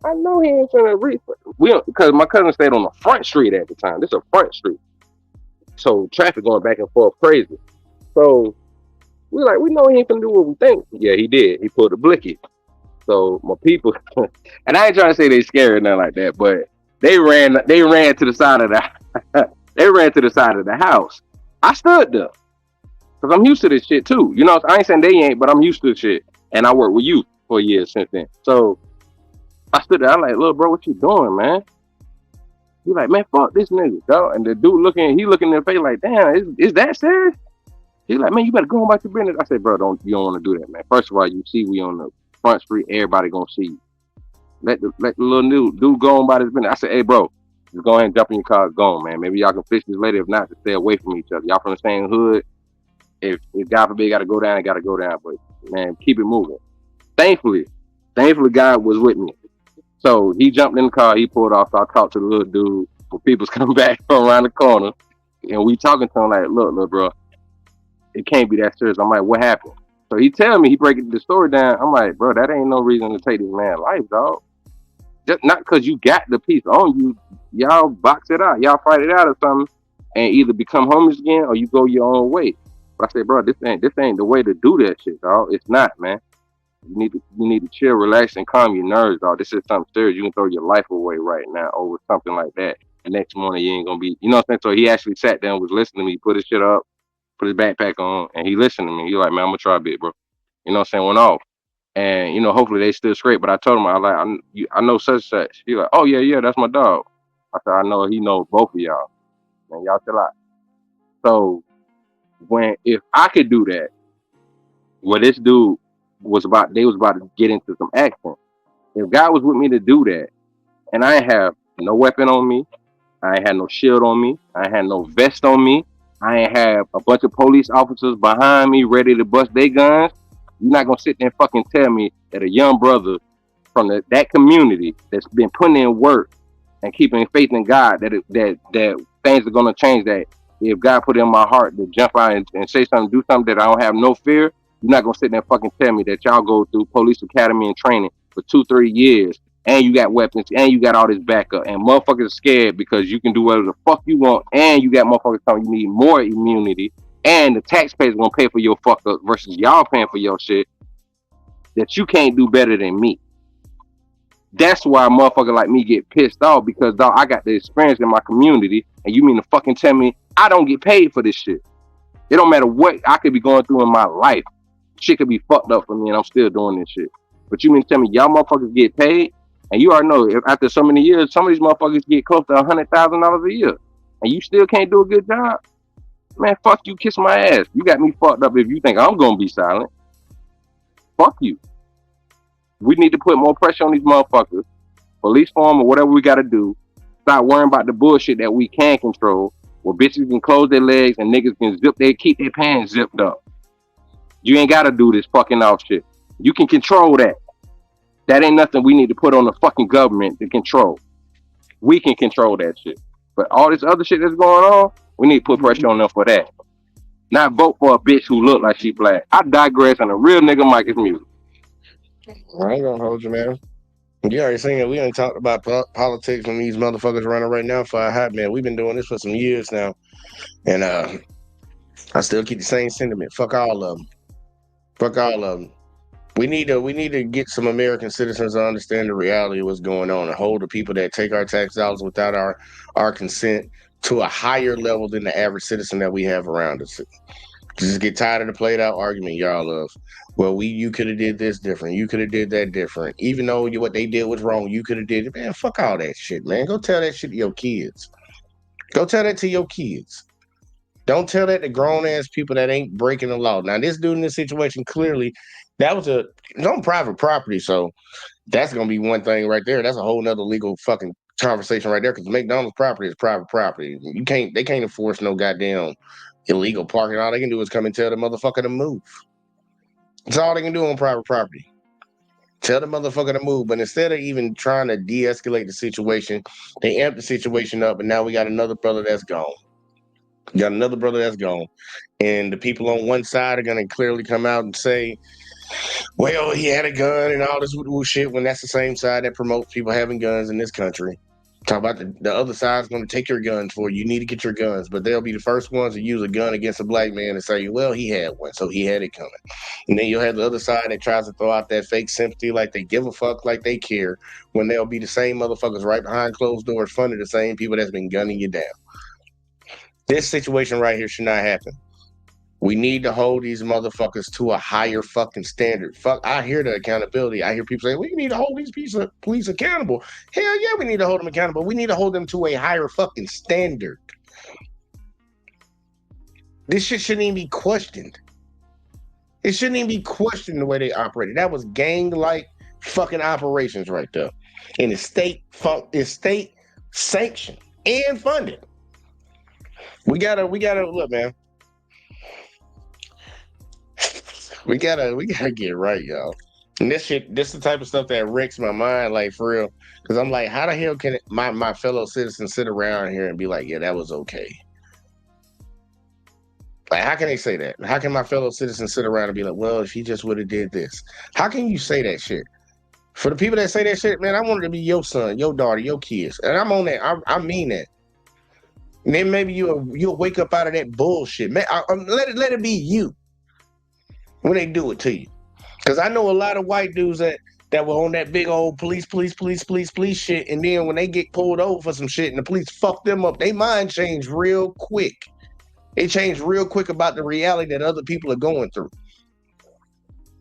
I know he ain't finna reach. Because my cousin stayed on the front street at the time. This is a front street, so traffic going back and forth crazy. So we like, we know he ain't finna do what we think. Yeah, he did. He pulled the blicky. So my people, and I ain't trying to say they scared or nothing like that, but they ran to the side of the they ran to the side of the house. I stood there because I'm used to this shit too. I ain't saying they ain't, but I'm used to this shit, and I worked with you for years since then. So I stood there. I'm like, "Little bro, what you doing, man?" He like, "Man, fuck this nigga, dog." And the dude he looking in the face like, "Damn, is that serious?" He like, "Man, you better go about your business." I said, "Bro, you don't want to do that, man. First of all, you see we on the front street, everybody gonna see you. Let the little dude go on by his business." I said, "Hey, bro, just go ahead and jump in your car, go on, man. Maybe y'all can fix this later. If not, to stay away from each other. Y'all from the same hood. If God forbid got to go down, it got to go down. But man, keep it moving." Thankfully, God was with me. So he jumped in the car, he pulled off. So I talked to the little dude. When people's coming back from around the corner, and we talking to him like, "Look, little bro, it can't be that serious." I'm like, "What happened?" So he tell me, he breaking the story down. I'm like, "Bro, that ain't no reason to take this man's life, dog. Just not because you got the piece on you, y'all box it out, y'all fight it out or something, and either become homeless again or you go your own way." But I said, "Bro, this ain't the way to do that shit, dog. It's not, man. You need to chill, relax, and calm your nerves, dog. This is something serious. You can throw your life away right now over something like that. The next morning you ain't gonna be, you know what I'm saying?" So he actually sat down, was listening to me, put his shit up, put his backpack on, and he listened to me. He like, "Man, I'm gonna try a bit, bro." You know what I'm saying? Went off. And hopefully they still straight. But I told him, I know such such. He like, "Oh yeah, that's my dog." I said, "I know he knows both of y'all, and y'all chill out." So if I could do that, this dude they was about to get into some action. If God was with me to do that, and I ain't have no weapon on me, I ain't had no shield on me, I ain't had no vest on me, I ain't have a bunch of police officers behind me ready to bust their guns. You're not gonna sit there and fucking tell me that a young brother from that community that's been putting in work and keeping faith in God that things are gonna change. That if God put it in my heart to jump out and say something, do something, that I don't have no fear, you're not gonna sit there and fucking tell me that y'all go through police academy and training for 2-3 years and you got weapons and you got all this backup and motherfuckers are scared because you can do whatever the fuck you want and you got motherfuckers telling you need more immunity and the taxpayers gonna pay for your fuck up versus y'all paying for your shit, that you can't do better than me. That's why a motherfucker like me get pissed off, because dog, I got the experience in my community, and you mean to fucking tell me I don't get paid for this shit? It don't matter what I could be going through in my life. Shit could be fucked up for me, and I'm still doing this shit. But you mean to tell me y'all motherfuckers get paid? And you already know, if after so many years, some of these motherfuckers get close to $100,000 a year, and you still can't do a good job? Man, fuck you, kiss my ass. You got me fucked up if you think I'm gonna be silent. Fuck you. We need to put more pressure on these motherfuckers. Police form or whatever we got to do. Stop worrying about the bullshit that we can control, where bitches can close their legs and niggas can keep their pants zipped up. You ain't got to do this fucking off shit. You can control that. That ain't nothing we need to put on the fucking government to control. We can control that shit. But all this other shit that's going on, we need to put pressure on them for that. Not vote for a bitch who look like she black. I digress, and a real nigga mic is music. I ain't gonna hold you, man. You already seen it. We ain't talked about politics when these motherfuckers running right now for a hot man. We've been doing this for some years now, and I still keep the same sentiment. Fuck all of them. Fuck all of them. We need to get some American citizens to understand the reality of what's going on and hold the people that take our tax dollars without our consent to a higher level than the average citizen that we have around us. Just get tired of the played out argument y'all of. Well, you could have did this different. You could have did that different. Even though what they did was wrong, you could have did it. Man, fuck all that shit, man. Go tell that shit to your kids. Go tell that to your kids. Don't tell that to grown ass people that ain't breaking the law. Now, this dude in this situation, clearly, it's on private property, so that's gonna be one thing right there. That's a whole nother legal fucking conversation right there, because McDonald's property is private property. They can't enforce no goddamn illegal parking. All they can do is come and tell the motherfucker to move. That's all they can do on private property. Tell the motherfucker to move. But instead of even trying to de-escalate the situation, they amp the situation up, and now we got another brother that's gone. And the people on one side are gonna clearly come out and say, well, he had a gun and all this shit, when that's the same side that promotes people having guns in this country. Talk about the other side's going to take your guns for you. You need to get your guns. But they'll be the first ones to use a gun against a black man and say, well, he had one, so he had it coming. And then you'll have the other side that tries to throw out that fake sympathy, like they give a fuck, like they care, when they'll be the same motherfuckers right behind closed doors funding the same people that's been gunning you down. This situation right here should not happen. We need to hold these motherfuckers to a higher fucking standard. Fuck, I hear the accountability. I hear people say, we need to hold these police accountable. Hell yeah, we need to hold them accountable. We need to hold them to a higher fucking standard. This shit shouldn't even be questioned. It shouldn't even be questioned the way they operated. That was gang-like fucking operations right there. And it's state sanctioned and funded. We gotta look, man. We gotta get right, y'all. And this is the type of stuff that wrecks my mind, like, for real. Because I'm like, how the hell can my fellow citizens sit around here and be like, yeah, that was okay? Like, how can they say that? How can my fellow citizens sit around and be like, well, if he just would have did this? How can you say that shit? For the people that say that shit, man, I want it to be your son, your daughter, your kids. And I'm on that. I mean that. And then maybe you'll wake up out of that bullshit. Man, let it be you when they do it to you. Because I know a lot of white dudes that were on that big old police shit, and then when they get pulled over for some shit and the police fuck them up, they mind change real quick. They change real quick about the reality that other people are going through.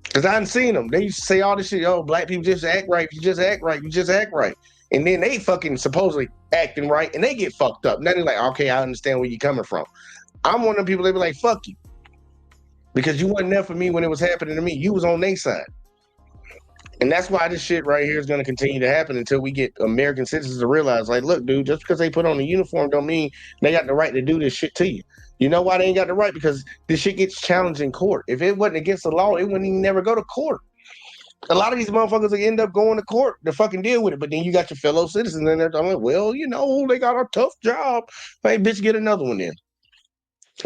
Because I done seen them. They used to say all this shit, oh, black people just act right, you just act right, you just act right. And then they fucking supposedly acting right, and they get fucked up. Now they're like, okay, I understand where you're coming from. I'm one of them people that be like, fuck you. Because you wasn't there for me when it was happening to me. You was on their side. And that's why this shit right here is going to continue to happen until we get American citizens to realize, like, look, dude, just because they put on a uniform don't mean they got the right to do this shit to you. You know why they ain't got the right? Because this shit gets challenged in court. If it wasn't against the law, it wouldn't even never go to court. A lot of these motherfuckers will end up going to court to fucking deal with it. But then you got your fellow citizens in there talking, well, you know, they got a tough job. Hey, bitch, get another one then.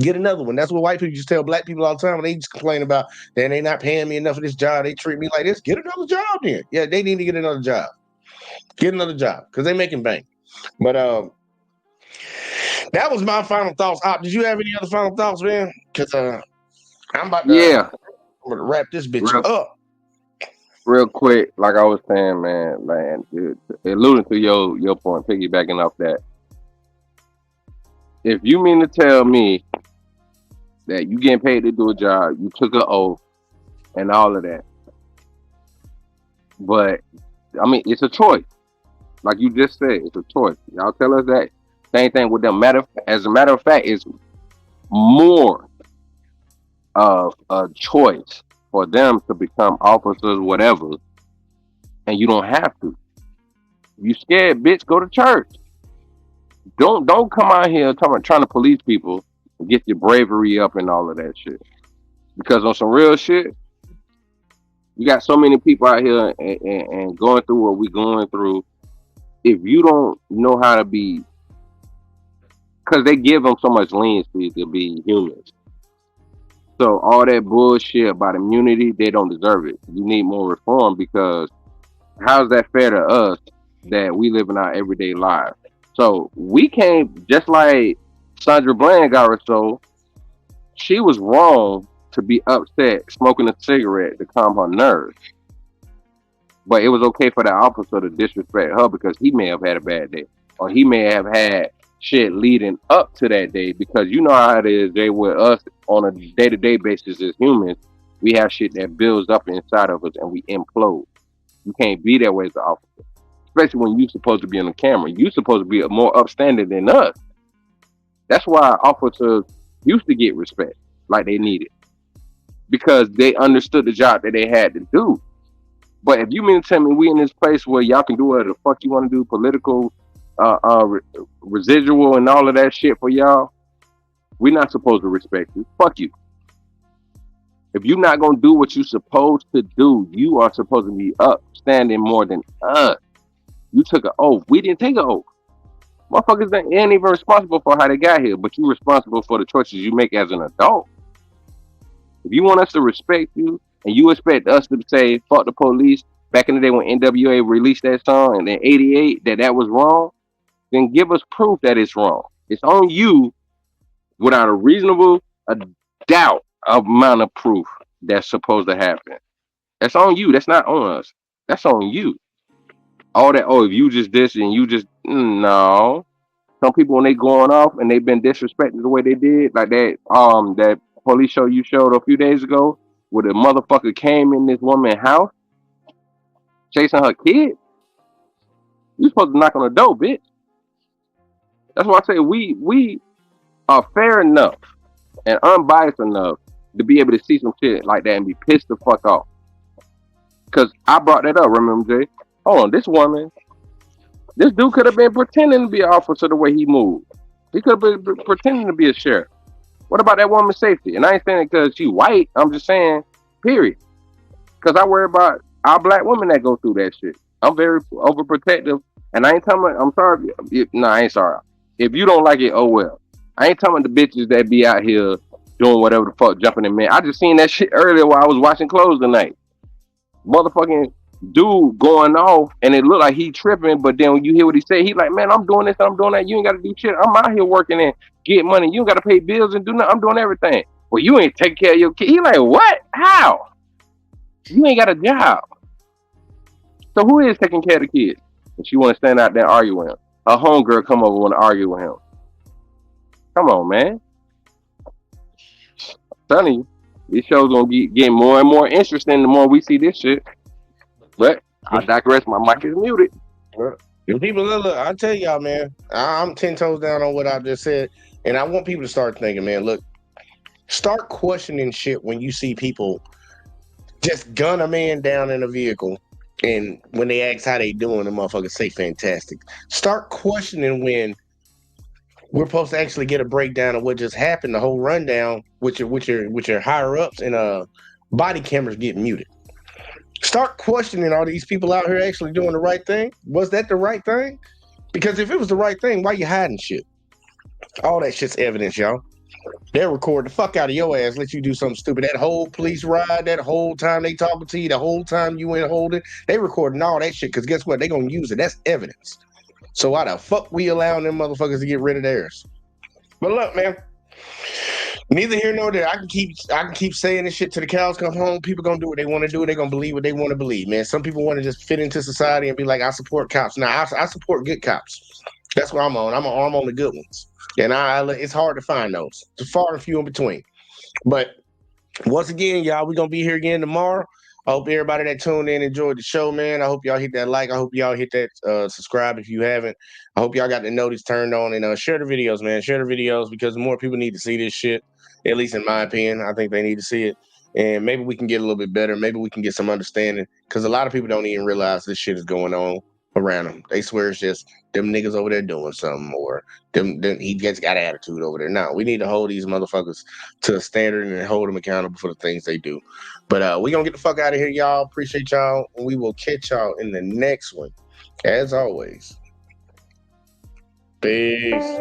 Get another one. That's what white people just tell black people all the time when they just complain about that they not paying me enough for this job. They treat me like this. Get another job then. Yeah, they need to get another job. Get another job because they making bank. But that was my final thoughts. Did you have any other final thoughts, man? Because I'm about to wrap this bitch up. Real quick, like I was saying, man, alluding to your point, piggybacking off that. If you mean to tell me that you getting paid to do a job, you took an oath and all of that, but I mean, it's a choice. Like you just said, it's a choice. Y'all tell us that same thing with them. As a matter of fact, it's more of a choice for them to become officers, whatever, and you don't have to. You scared, bitch? Go to church. Don't come out here trying to police people and get your bravery up and all of that shit. Because on some real shit, you got so many people out here and going through what we going through. If you don't know how to be, because they give them so much leniency to be humans. So all that bullshit about immunity, they don't deserve it. You need more reform, because how's that fair to us that we live in our everyday lives? So we can't, just like Sandra Bland got her soul, she was wrong to be upset smoking a cigarette to calm her nerves. But it was okay for the officer to disrespect her because he may have had a bad day. Or he may have had shit leading up to that day, because you know how it is, Jay, with us on a day-to-day basis as humans, we have shit that builds up inside of us and we implode. You can't be that way as an officer, especially when you're supposed to be on the camera. You're supposed to be more upstanding than us. That's why officers used to get respect like they needed, because they understood the job that they had to do. But if you mean to tell me we in this place where y'all can do whatever the fuck you want to do, political residual and all of that shit for y'all, we're not supposed to respect you. Fuck you. If you're not gonna do what you're supposed to do, you are supposed to be upstanding more than us. You took an oath. We didn't take an oath. Motherfuckers ain't even responsible for how they got here, but you're responsible for the choices you make as an adult. If you want us to respect you and you expect us to say fuck the police back in the day when NWA released that song and in '88 that was wrong, then give us proof that it's wrong. It's on you without a reasonable doubt amount of proof that's supposed to happen. That's on you. That's not on us. That's on you. All that, oh, if you just this and you just, no. Some people when they going off and they've been disrespected the way they did, like that police show you showed a few days ago, where the motherfucker came in this woman's house chasing her kid. You supposed to knock on the door, bitch. That's why I say we are fair enough and unbiased enough to be able to see some shit like that and be pissed the fuck off. Cause I brought that up, remember, Jay? Hold on, this dude could have been pretending to be an officer the way he moved. He could have been pretending to be a sheriff. What about that woman's safety? And I ain't saying it because she white. I'm just saying, period. Because I worry about our black women that go through that shit. I'm very overprotective. And I ain't talking about, I'm sorry. I ain't sorry. If you don't like it, oh well. I ain't talking about the bitches that be out here doing whatever the fuck, jumping in, man. I just seen that shit earlier while I was watching Clothes tonight. Motherfucking dude going off, and it looked like he tripping, but then when you hear what he say, he like, man, I'm doing this, I'm doing that. You ain't got to do shit. I'm out here working and get money. You ain't got to pay bills and do nothing. I'm doing everything. Well, you ain't taking care of your kid. He like, what? How? You ain't got a job. So who is taking care of the kids? And she want to stand out there and argue with him. A homegirl come over and want to argue with him. Come on, man. I'm telling you, these shows gonna get more and more interesting the more we see this shit. But I digress. My mic is muted. People, look, I tell y'all, man, I'm 10 toes down on what I just said, and I want people to start thinking, man, look, start questioning shit when you see people just gun a man down in a vehicle, and when they ask how they doing, the motherfuckers say fantastic. Start questioning when we're supposed to actually get a breakdown of what just happened, the whole rundown, which are higher ups, and body cameras get muted. Start questioning, are these people out here actually doing the right thing? Was that the right thing? Because if it was the right thing, why you hiding shit? All that shit's evidence, y'all. They'll record the fuck out of your ass, let you do something stupid. That whole police ride, that whole time they talking to you, the whole time you went holding, they recording all that shit, because guess what? They gonna use it. That's evidence. So why the fuck we allowing them motherfuckers to get rid of theirs? But look, man, neither here nor there. I can keep saying this shit till the cows come home. People gonna do what they want to do. They gonna believe what they want to believe, man. Some people want to just fit into society and be like, I support cops. Now I support good cops. That's what I'm on. I'm on the good ones, and it's hard to find those. It's far and few in between. But once again, y'all, we're gonna be here again tomorrow. I hope everybody that tuned in enjoyed the show, man. I hope y'all hit that like. I hope y'all hit that subscribe if you haven't. I hope y'all got the notice turned on, and share the videos, man. Share the videos, because more people need to see this shit. At least in my opinion, I think they need to see it. And maybe we can get a little bit better. Maybe we can get some understanding, because a lot of people don't even realize this shit is going on around them. They swear it's just them niggas over there doing something, or them he just got attitude over there. No, we need to hold these motherfuckers to a standard and hold them accountable for the things they do. But we gonna get the fuck out of here, y'all. Appreciate y'all. And we will catch y'all in the next one. As always. Peace.